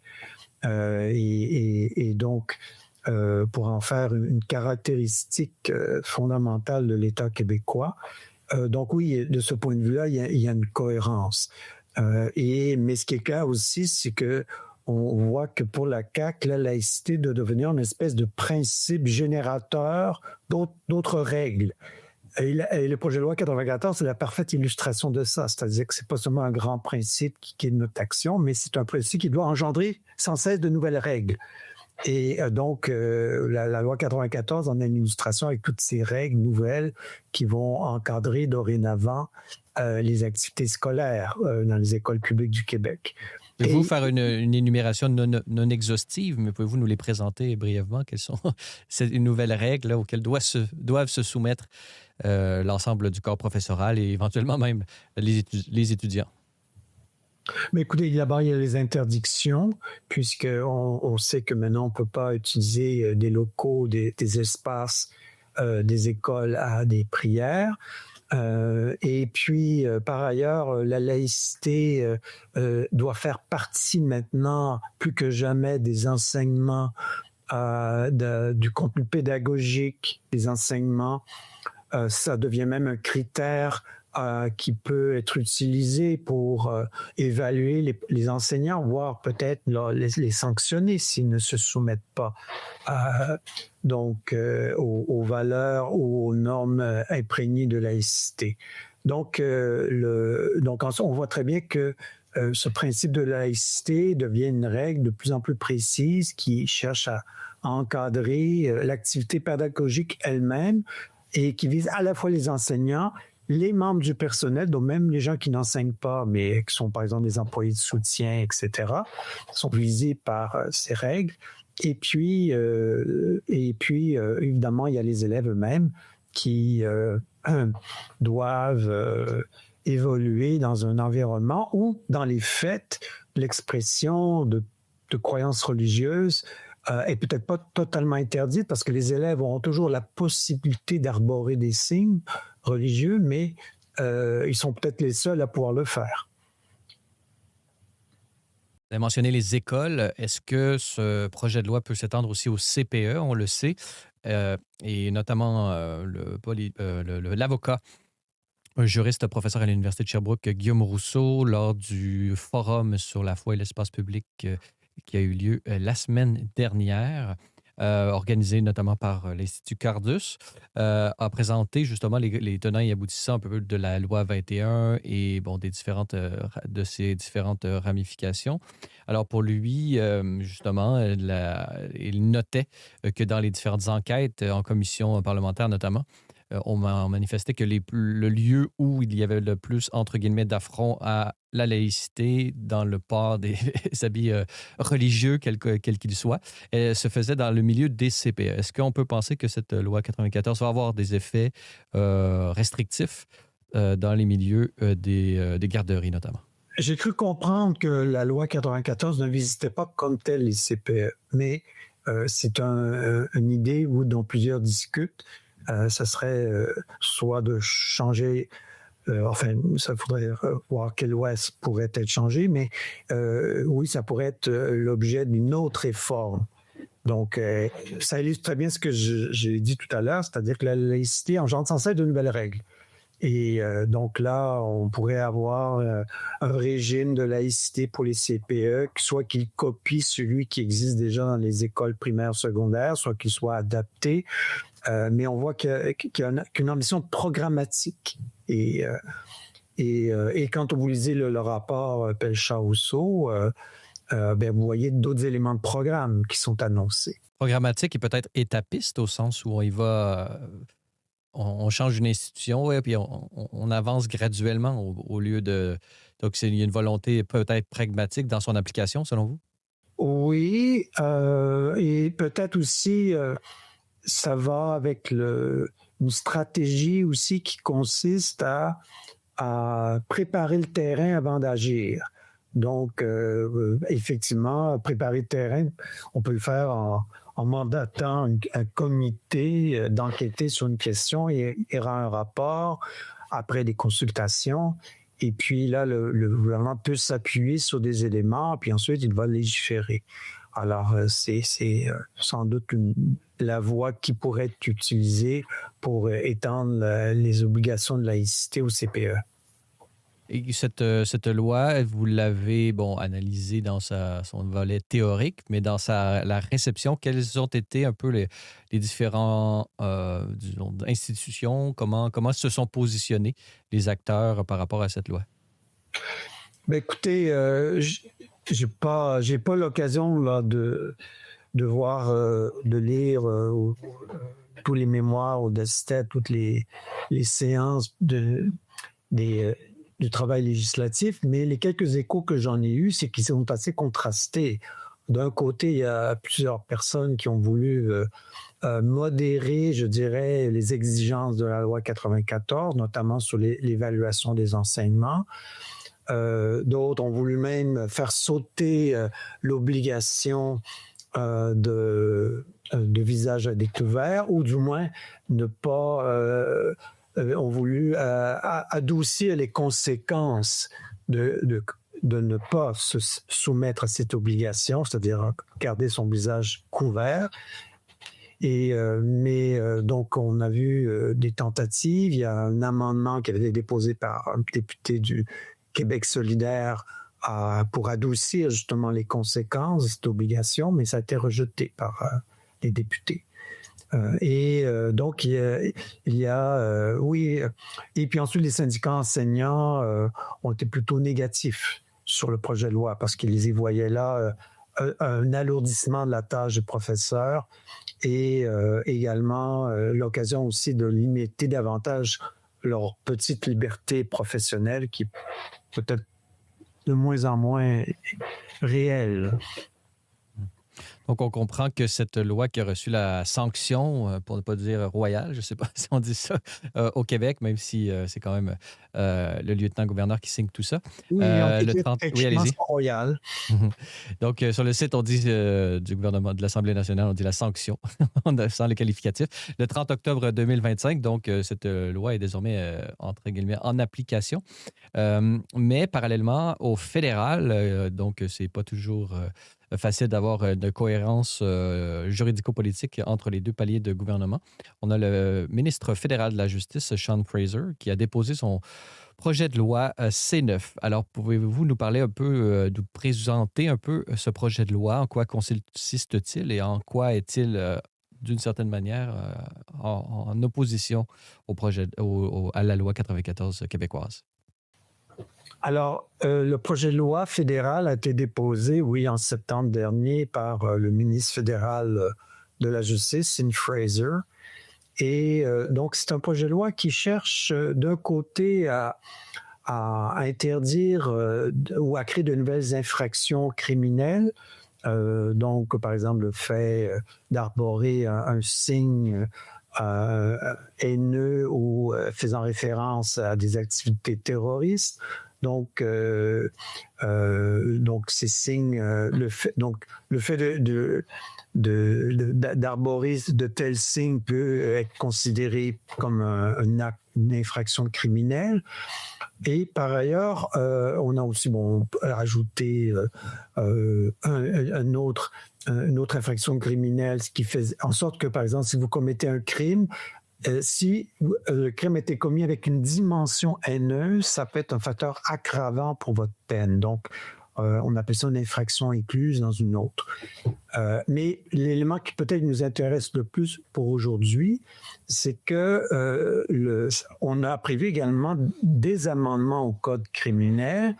et donc pour en faire une caractéristique fondamentale de l'État québécois. Donc oui, de ce point de vue-là, il y a une cohérence. Mais ce qui est clair aussi, c'est que on voit que pour la CAQ, la laïcité doit devenir une espèce de principe générateur d'autres règles. Et le projet de loi 94, c'est la parfaite illustration de ça. C'est-à-dire que c'est pas seulement un grand principe qui est de notre action, mais c'est un principe qui doit engendrer sans cesse de nouvelles règles. Et donc, la loi 94 en est une illustration avec toutes ces règles nouvelles qui vont encadrer dorénavant les activités scolaires dans les écoles publiques du Québec. Pouvez-vous faire une énumération non exhaustive, mais pouvez-vous nous les présenter brièvement? Quelles sont ces nouvelles règles là, auxquelles doivent se soumettre l'ensemble du corps professoral et éventuellement même les étudiants? Mais écoutez, d'abord, il y a les interdictions, puisqu'on sait que maintenant, on ne peut pas utiliser des locaux, des espaces des écoles à des prières. Et puis, par ailleurs, la laïcité doit faire partie maintenant, plus que jamais, des enseignements, du contenu pédagogique, des enseignements. Ça devient même un critère qui peut être utilisé pour évaluer les enseignants, voire peut-être les sanctionner s'ils ne se soumettent pas aux valeurs ou aux normes imprégnées de laïcité. Donc on voit très bien que ce principe de laïcité devient une règle de plus en plus précise qui cherche à encadrer l'activité pédagogique elle-même et qui vise à la fois les enseignants, les membres du personnel, donc même les gens qui n'enseignent pas, mais qui sont par exemple des employés de soutien, etc., sont visés par ces règles. Et puis, évidemment, il y a les élèves eux-mêmes qui doivent évoluer dans un environnement où, dans les faits, l'expression de croyances religieuses est peut-être pas totalement interdite parce que les élèves auront toujours la possibilité d'arborer des signes religieux, mais ils sont peut-être les seuls à pouvoir le faire. Vous avez mentionné les écoles. Est-ce que ce projet de loi peut s'étendre aussi au CPE? On le sait, et notamment l'avocat, un juriste professeur à l'Université de Sherbrooke, Guillaume Rousseau, lors du forum sur la foi et l'espace public qui a eu lieu la semaine dernière, organisé notamment par l'Institut Cardus, a présenté justement les tenants et aboutissants un peu de la loi 21 et de ses différentes ramifications. Alors pour lui, justement, il notait que dans les différentes enquêtes en commission parlementaire notamment, on manifestait que le lieu où il y avait le plus, entre guillemets, d'affront à la laïcité dans le port des habits religieux, quel qu'il soit, se faisait dans le milieu des CPE. Est-ce qu'on peut penser que cette loi 94 va avoir des effets restrictifs dans les milieux des garderies, notamment? J'ai cru comprendre que la loi 94 ne visitait pas comme telle les CPE, mais c'est une idée dont plusieurs discutent. Ça serait soit de changer, ça faudrait voir quelle loi pourrait être changée, mais oui, ça pourrait être l'objet d'une autre réforme. Donc, ça illustre très bien ce que j'ai dit tout à l'heure, c'est-à-dire que la laïcité engendre sans cesse de nouvelles règles. Et donc là, on pourrait avoir un régime de laïcité pour les CPE, soit qu'il copie celui qui existe déjà dans les écoles primaires secondaires, soit qu'il soit adapté. Mais on voit qu'il y a une ambition programmatique. Et quand vous lisez le rapport Pelchat-Rousseau, vous voyez d'autres éléments de programme qui sont annoncés. Programmatique et peut-être étapiste au sens où on y va, on change une institution et puis on avance graduellement au lieu de... Donc, il y a une volonté peut-être pragmatique dans son application, selon vous? Oui, et peut-être aussi, ça va avec une stratégie aussi qui consiste à préparer le terrain avant d'agir. Donc, effectivement, préparer le terrain, on peut le faire en mandatant un comité d'enquêter sur une question et rend un rapport après des consultations. Et puis là, le gouvernement peut s'appuyer sur des éléments, puis ensuite, il va légiférer. Alors, c'est sans doute la voie qui pourrait être utilisée pour étendre les obligations de laïcité au CPE. Et cette loi, vous l'avez analysée dans son volet théorique, mais dans la réception, quelles ont été un peu les différentes institutions, comment se sont positionnés les acteurs par rapport à cette loi? Ben écoutez, j'ai pas l'occasion là de voir, de lire tous les mémoires au DESTET, toutes les séances du travail législatif, mais les quelques échos que j'en ai eus, c'est qu'ils sont assez contrastés. D'un côté, il y a plusieurs personnes qui ont voulu modérer, je dirais, les exigences de la loi 94, notamment sur l'évaluation des enseignements. D'autres ont voulu même faire sauter l'obligation de visage à découvert, ou du moins ne pas... ont voulu adoucir les conséquences de ne pas se soumettre à cette obligation, c'est-à-dire garder son visage couvert. Mais donc, on a vu des tentatives. Il y a un amendement qui avait été déposé par un député du Québec solidaire pour adoucir justement les conséquences de cette obligation, mais ça a été rejeté par les députés. Donc, il y a oui. Et puis ensuite, les syndicats enseignants ont été plutôt négatifs sur le projet de loi parce qu'ils y voyaient là un alourdissement de la tâche du professeur et également l'occasion aussi de limiter davantage leur petite liberté professionnelle qui est peut-être de moins en moins réelle. Donc, on comprend que cette loi qui a reçu la sanction, pour ne pas dire royale, je ne sais pas si on dit ça, au Québec, même si c'est quand même le lieutenant-gouverneur qui signe tout ça. Oui, le 30... Oui, allez-y. Royal. Donc, sur le site, on dit du gouvernement de l'Assemblée nationale, on dit la sanction, sans le qualificatif. Le 30 octobre 2025, donc, cette loi est désormais, entre guillemets, en application. Mais parallèlement au fédéral, donc, c'est pas toujours... facile d'avoir une cohérence juridico-politique entre les deux paliers de gouvernement. On a le ministre fédéral de la Justice, Sean Fraser, qui a déposé son projet de loi C9. Alors, pouvez-vous nous parler un peu, nous présenter un peu ce projet de loi? En quoi consiste-t-il et en quoi est-il, d'une certaine manière, en opposition à la loi 94 québécoise? Alors, le projet de loi fédéral a été déposé, oui, en septembre dernier par le ministre fédéral de la Justice, Sean Fraser. Et donc, c'est un projet de loi qui cherche d'un côté à interdire ou à créer de nouvelles infractions criminelles. Donc, par exemple, le fait d'arborer un signe haineux ou faisant référence à des activités terroristes. Donc ces signes, le fait d'arborer de tels signes peut être considéré comme une infraction criminelle. Et par ailleurs, on a aussi ajouté une autre infraction criminelle, ce qui fait en sorte que, par exemple, si vous commettez un crime, si le crime a été commis avec une dimension haineuse, ça peut être un facteur aggravant pour votre peine. Donc, on appelle ça une infraction incluse dans une autre. Mais l'élément qui peut-être nous intéresse le plus pour aujourd'hui, c'est que on a prévu également des amendements au code criminel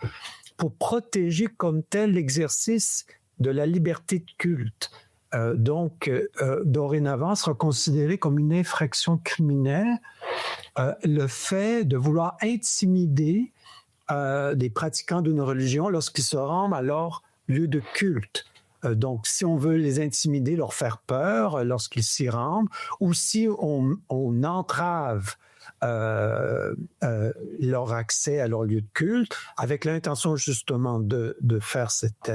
pour protéger comme tel l'exercice de la liberté de culte. Dorénavant, sera considéré comme une infraction criminelle le fait de vouloir intimider des pratiquants d'une religion lorsqu'ils se rendent à leur lieu de culte. Donc, si on veut les intimider, leur faire peur lorsqu'ils s'y rendent, ou si on entrave leur accès à leur lieu de culte, avec l'intention justement de faire cette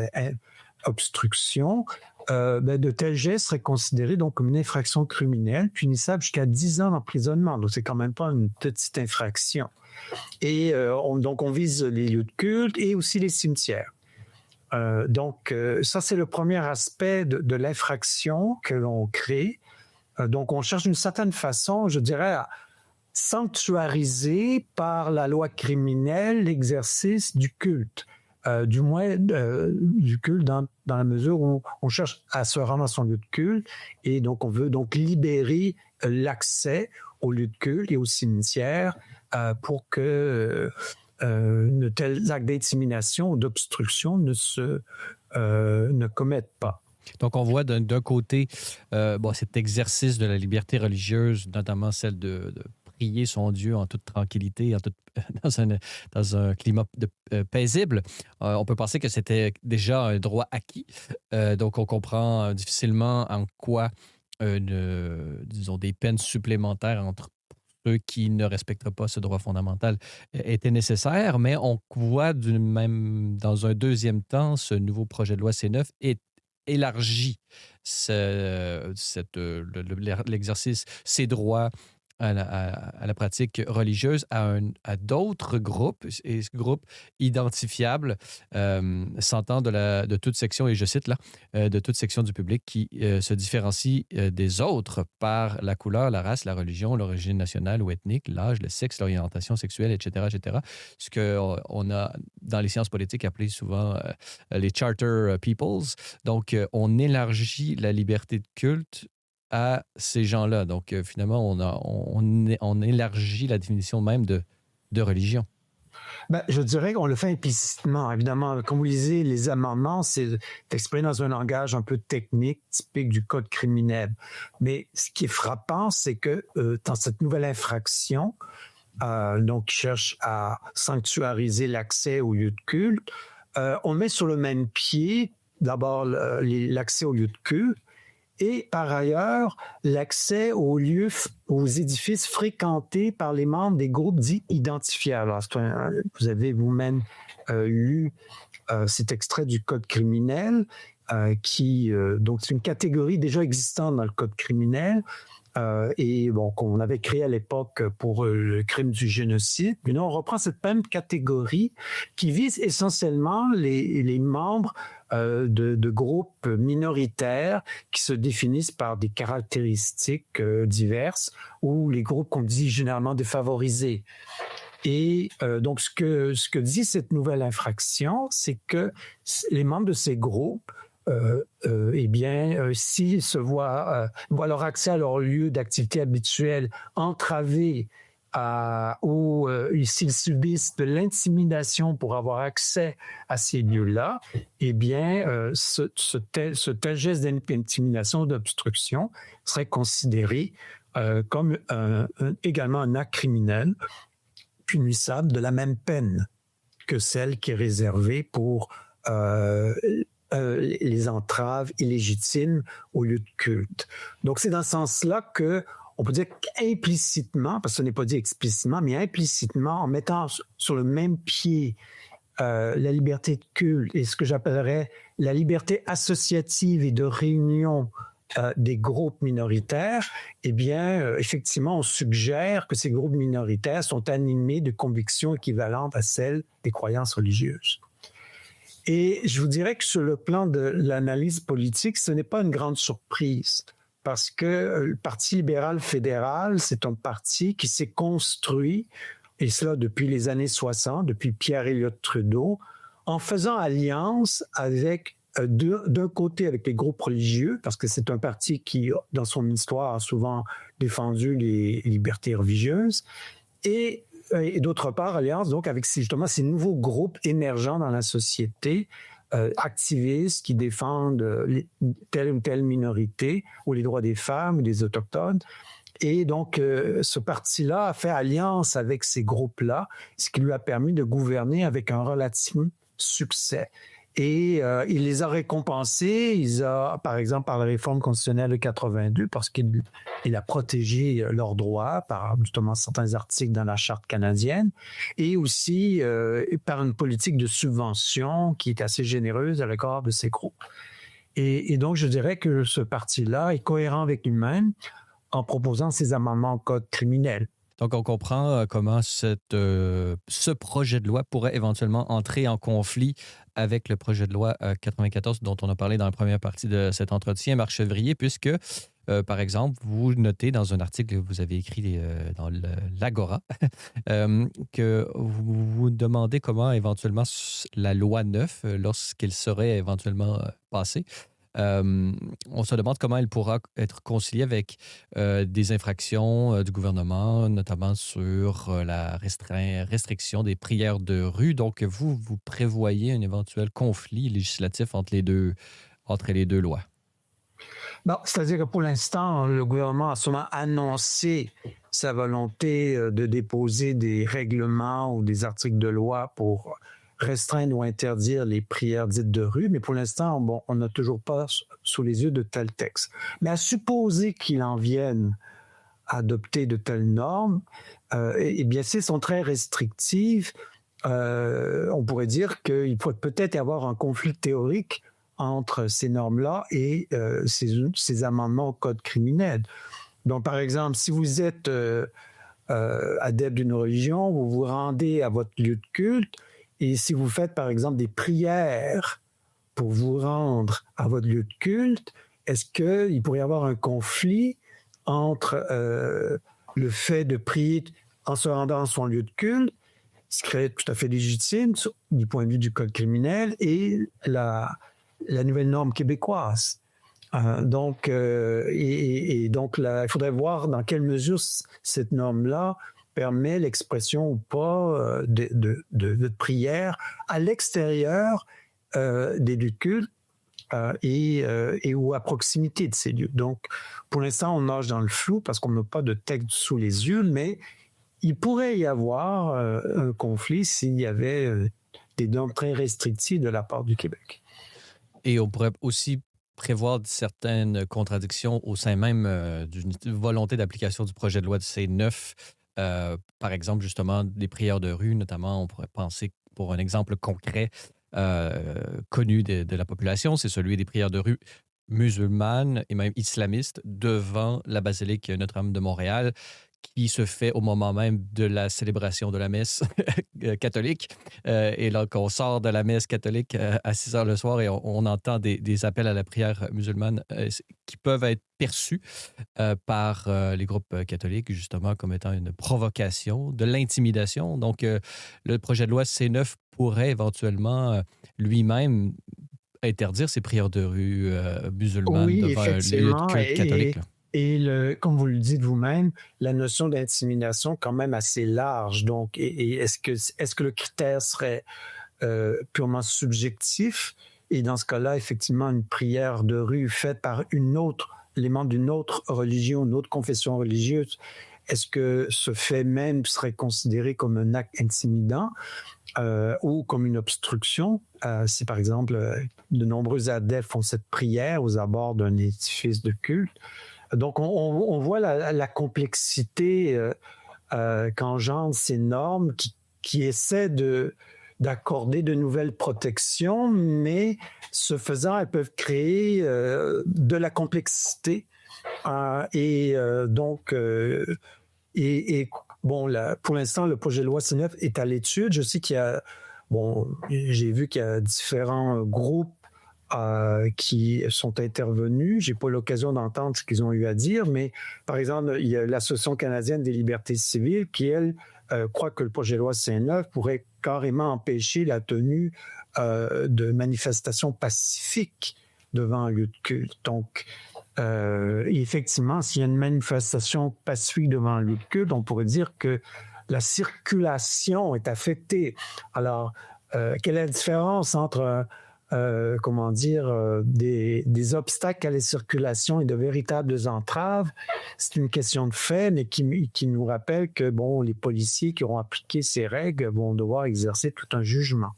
obstruction, de tels gestes seraient considérés donc comme une infraction criminelle, punissable jusqu'à 10 ans d'emprisonnement. Donc, c'est quand même pas une petite infraction. Et donc, on vise les lieux de culte et aussi les cimetières. Ça, c'est le premier aspect de l'infraction que l'on crée. Donc, on cherche d'une certaine façon, je dirais, à sanctuariser par la loi criminelle l'exercice du culte. Du moins du culte dans la mesure où on cherche à se rendre à son lieu de culte et donc on veut donc libérer l'accès au lieu de culte et au cimetière pour que de tels actes d'intimidation ou d'obstruction ne commettent pas. Donc, on voit d'un côté cet exercice de la liberté religieuse, notamment celle de prier son Dieu en toute tranquillité, dans un climat paisible. On peut penser que c'était déjà un droit acquis. Donc, on comprend difficilement en quoi, disons, des peines supplémentaires entre ceux qui ne respecteraient pas ce droit fondamental étaient nécessaires. Mais on voit même dans un deuxième temps, ce nouveau projet de loi C9 élargit l'exercice, ces droits à la pratique religieuse à d'autres groupes, et ce groupe identifiable s'entend de toute section, et je cite là, de toute section du public qui se différencie des autres par la couleur, la race, la religion, l'origine nationale ou ethnique, l'âge, le sexe, l'orientation sexuelle, etc., etc. Ce qu'on a dans les sciences politiques appelé souvent les charter peoples. Donc, on élargit la liberté de culte à ces gens-là. Donc, finalement, on élargit la définition même de religion. Je dirais qu'on le fait implicitement. Évidemment, comme vous disiez, les amendements, c'est exprimé dans un langage un peu technique, typique du code criminel. Mais ce qui est frappant, c'est que dans cette nouvelle infraction, donc qui cherche à sanctuariser l'accès aux lieux de culte, on met sur le même pied d'abord l'accès aux lieux de culte, et par ailleurs, l'accès aux édifices fréquentés par les membres des groupes dits identifiables. Alors, vous avez vous-même lu cet extrait du Code criminel donc c'est une catégorie déjà existante dans le Code criminel qu'on avait créé à l'époque pour le crime du génocide. Mais là, on reprend cette même catégorie qui vise essentiellement les membres de groupes minoritaires qui se définissent par des caractéristiques diverses ou les groupes qu'on dit généralement défavorisés. Et donc, ce que dit cette nouvelle infraction, c'est que les membres de ces groupes s'ils se voient leur accès à leur lieu d'activité habituel entravé ou s'ils subissent de l'intimidation pour avoir accès à ces lieux-là, ce tel geste d'intimidation, d'obstruction serait considéré comme également un acte criminel punissable de la même peine que celle qui est réservée pour les entraves illégitimes au lieu de culte. Donc, c'est dans ce sens-là qu'on peut dire qu'implicitement, parce que ce n'est pas dit explicitement, mais implicitement, en mettant sur le même pied la liberté de culte et ce que j'appellerais la liberté associative et de réunion des groupes minoritaires, effectivement, on suggère que ces groupes minoritaires sont animés de convictions équivalentes à celles des croyances religieuses. Et je vous dirais que sur le plan de l'analyse politique, ce n'est pas une grande surprise parce que le Parti libéral fédéral, c'est un parti qui s'est construit, et cela depuis les années 60, depuis Pierre Elliott Trudeau, en faisant alliance avec d'un côté avec les groupes religieux, parce que c'est un parti qui, dans son histoire, a souvent défendu les libertés religieuses, et et d'autre part, alliance donc avec justement ces nouveaux groupes émergents dans la société, activistes qui défendent telle ou telle minorité ou les droits des femmes ou des autochtones. Et donc, ce parti-là a fait alliance avec ces groupes-là, ce qui lui a permis de gouverner avec un relatif succès. Et il les a récompensés, par exemple, par la réforme constitutionnelle de 82, parce qu'il a protégé leurs droits par justement certains articles dans la Charte canadienne, et aussi par une politique de subvention qui est assez généreuse à l'égard de ces groupes. Et donc, je dirais que ce parti-là est cohérent avec lui-même en proposant ces amendements au code criminel. Donc, on comprend comment ce projet de loi pourrait éventuellement entrer en conflit avec le projet de loi 94 dont on a parlé dans la première partie de cet entretien, Marc Chevrier, puisque, par exemple, vous notez dans un article que vous avez écrit dans l'Agora que vous demandez comment éventuellement la loi 9, lorsqu'elle serait éventuellement passée, on se demande comment elle pourra être conciliée avec des infractions du gouvernement, notamment sur la restriction des prières de rue. Donc, vous prévoyez un éventuel conflit législatif entre les deux lois. Bon, c'est-à-dire que pour l'instant, le gouvernement a seulement annoncé sa volonté de déposer des règlements ou des articles de loi pour restreindre ou interdire les prières dites de rue, mais pour l'instant, bon, on n'a toujours pas sous les yeux de tels textes. Mais à supposer qu'il en vienne à adopter de telles normes, eh bien, si elles sont très restrictives, on pourrait dire qu'il pourrait peut-être y avoir un conflit théorique entre ces normes-là et ces amendements au code criminel. Donc, par exemple, si vous êtes adepte d'une religion, vous vous rendez à votre lieu de culte, et si vous faites, par exemple, des prières pour vous rendre à votre lieu de culte, est-ce qu'il pourrait y avoir un conflit entre le fait de prier en se rendant à son lieu de culte, ce qui serait tout à fait légitime du point de vue du code criminel, et la nouvelle norme québécoise? Donc, il faudrait voir dans quelle mesure cette norme-là permet l'expression ou pas de prière à l'extérieur des lieux de culte et ou à proximité de ces lieux. Donc, pour l'instant, on nage dans le flou parce qu'on n'a pas de texte sous les yeux, mais il pourrait y avoir un conflit s'il y avait des normes très restrictives de la part du Québec. Et on pourrait aussi prévoir certaines contradictions au sein même d'une volonté d'application du projet de loi de C9. Par exemple, justement, des prières de rue, notamment, on pourrait penser, pour un exemple concret connu de la population, c'est celui des prières de rue musulmanes et même islamistes devant la basilique Notre-Dame de Montréal, qui se fait au moment même de la célébration de la messe catholique. Et là, quand on sort de la messe catholique à 6 heures le soir et on entend des appels à la prière musulmane qui peuvent être perçus par les groupes catholiques, justement, comme étant une provocation, de l'intimidation. Donc, le projet de loi C9 pourrait éventuellement lui-même interdire ces prières de rue musulmanes devant un lieu de culte catholique. Et comme vous le dites vous-même, la notion d'intimidation est quand même assez large. Donc, est-ce que le critère serait purement subjectif? Et dans ce cas-là, effectivement, une prière de rue faite par les membres d'une autre religion, une autre confession religieuse, est-ce que ce fait même serait considéré comme un acte intimidant ou comme une obstruction? Si, par exemple, de nombreux adeptes font cette prière aux abords d'un édifice de culte. Donc, on voit la complexité qu'engendrent ces normes qui essaient d'accorder de nouvelles protections, mais ce faisant, elles peuvent créer de la complexité. Pour l'instant, le projet de loi C9 est à l'étude. Je sais j'ai vu qu'il y a différents groupes qui sont intervenus. Je n'ai pas l'occasion d'entendre ce qu'ils ont eu à dire, mais par exemple, il y a l'Association canadienne des libertés civiles qui, elle, croit que le projet de loi C9 pourrait carrément empêcher la tenue de manifestations pacifiques devant un lieu de culte. Donc, effectivement, s'il y a une manifestation pacifique devant un lieu de culte, on pourrait dire que la circulation est affectée. Alors, quelle est la différence entre des obstacles à la circulation et de véritables entraves? C'est une question de fait, mais qui nous rappelle que les policiers qui auront appliqué ces règles vont devoir exercer tout un jugement.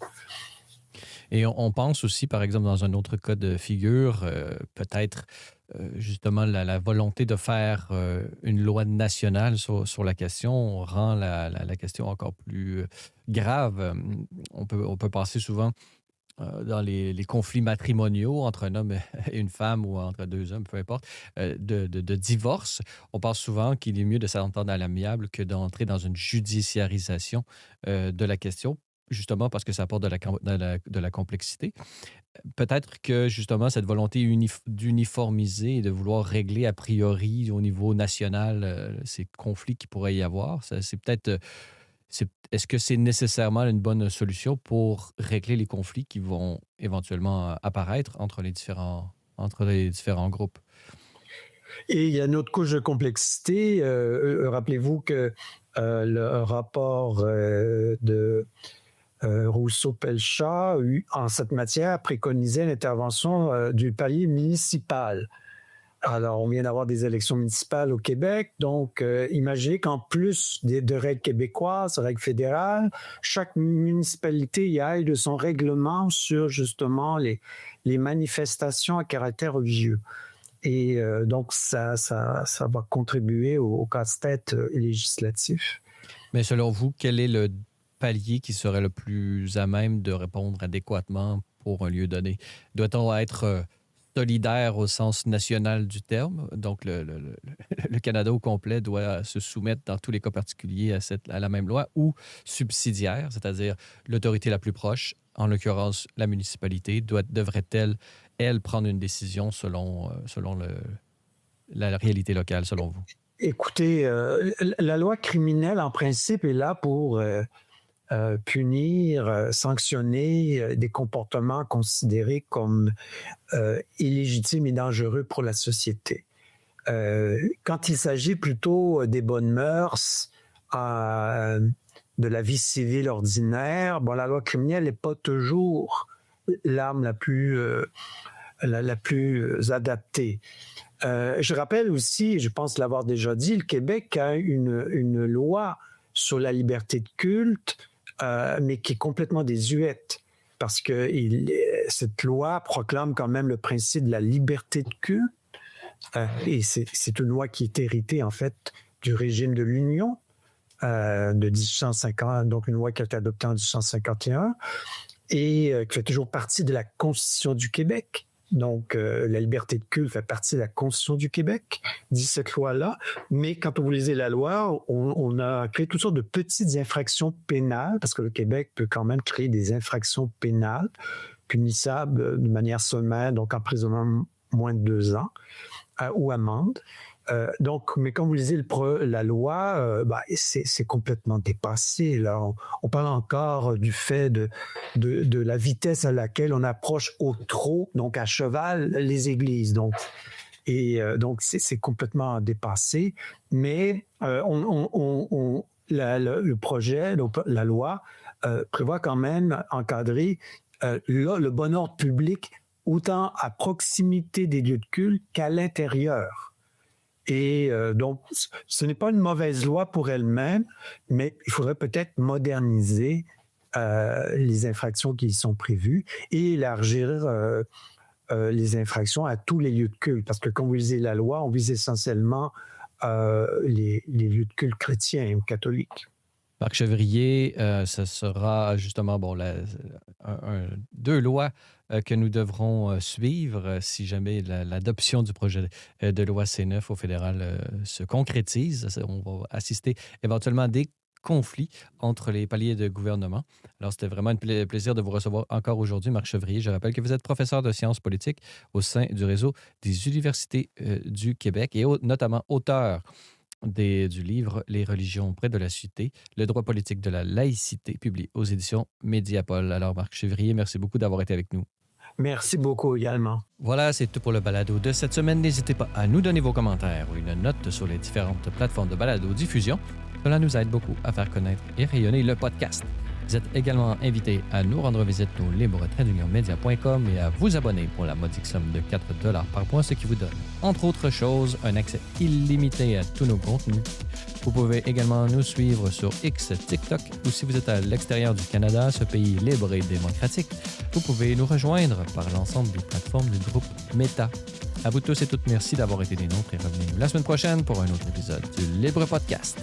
Et on pense aussi, par exemple, dans un autre cas de figure, peut-être justement la volonté de faire une loi nationale sur la question rend la question encore plus grave. On peut penser souvent dans les conflits matrimoniaux entre un homme et une femme ou entre deux hommes, peu importe, de divorce. On pense souvent qu'il est mieux de s'entendre à l'amiable que d'entrer dans une judiciarisation de la question, justement parce que ça apporte de la complexité. Peut-être que justement cette volonté d'uniformiser et de vouloir régler a priori au niveau national ces conflits qu'il pourrait y avoir, c'est peut-être... Est-ce que c'est nécessairement une bonne solution pour régler les conflits qui vont éventuellement apparaître entre les différents groupes? Et il y a une autre couche de complexité. Rappelez-vous que le rapport de Rousseau-Pelchat, en cette matière, préconisait l'intervention du palier municipal. Alors, on vient d'avoir des élections municipales au Québec, donc imaginez qu'en plus de règles québécoises, règles fédérales, chaque municipalité y aille de son règlement sur justement les manifestations à caractère religieux. Et donc, ça va contribuer au casse-tête législatif. Mais selon vous, quel est le palier qui serait le plus à même de répondre adéquatement pour un lieu donné? Doit-on être solidaire au sens national du terme? Donc, le Canada au complet doit se soumettre dans tous les cas particuliers à la même loi, ou subsidiaire, c'est-à-dire l'autorité la plus proche, en l'occurrence la municipalité, devrait-elle, elle, prendre une décision selon la réalité locale, selon vous? Écoutez, la loi criminelle, en principe, est là pour punir, sanctionner des comportements considérés comme illégitimes et dangereux pour la société. Quand il s'agit plutôt des bonnes mœurs, de la vie civile ordinaire, la loi criminelle n'est pas toujours l'arme la plus adaptée. Je rappelle aussi, je pense l'avoir déjà dit, le Québec a une loi sur la liberté de culte, mais qui est complètement désuète, parce que cette loi proclame quand même le principe de la liberté de culte, et c'est une loi qui est héritée, en fait, du régime de l'Union de 1850, donc une loi qui a été adoptée en 1851, et qui fait toujours partie de la Constitution du Québec. Donc, la liberté de culte fait partie de la Constitution du Québec, dit cette loi-là. Mais quand vous lisez la loi, on a créé toutes sortes de petites infractions pénales, parce que le Québec peut quand même créer des infractions pénales, punissables de manière sommaire, donc emprisonnement moins de 2 ans, ou amende. Mais quand vous lisez la loi, c'est complètement dépassé. Là. On parle encore du fait de la vitesse à laquelle on approche au trot, donc à cheval, les églises. Donc c'est complètement dépassé. Mais le projet, la loi, prévoit quand même encadrer le bon ordre public autant à proximité des lieux de culte qu'à l'intérieur. Et donc, ce n'est pas une mauvaise loi pour elle-même, mais il faudrait peut-être moderniser les infractions qui y sont prévues et élargir les infractions à tous les lieux de culte. Parce que quand vous lisez la loi, on vise essentiellement les lieux de culte chrétiens ou catholiques. Marc Chevrier, ce sera justement 2 lois que nous devrons suivre si jamais l'adoption du projet de loi C9 au fédéral se concrétise. On va assister éventuellement à des conflits entre les paliers de gouvernement. Alors, c'était vraiment un plaisir de vous recevoir encore aujourd'hui, Marc Chevrier. Je rappelle que vous êtes professeur de sciences politiques au sein du réseau des universités du Québec et notamment auteur du livre « Les religions près de la cité, le droit politique de la laïcité », publié aux éditions Mediapol. Alors, Marc Chevrier, merci beaucoup d'avoir été avec nous. Merci beaucoup également. Voilà, c'est tout pour le balado de cette semaine. N'hésitez pas à nous donner vos commentaires ou une note sur les différentes plateformes de balado-diffusion. Cela nous aide beaucoup à faire connaître et rayonner le podcast. Vous êtes également invité à nous rendre visite au libre-media.com et à vous abonner pour la modique somme de 4 $ par mois, ce qui vous donne, entre autres choses, un accès illimité à tous nos contenus. Vous pouvez également nous suivre sur X, TikTok, ou si vous êtes à l'extérieur du Canada, ce pays libre et démocratique, vous pouvez nous rejoindre par l'ensemble des plateformes du groupe Meta. À vous tous et toutes, merci d'avoir été des nôtres et revenez-nous la semaine prochaine pour un autre épisode du Libre Podcast.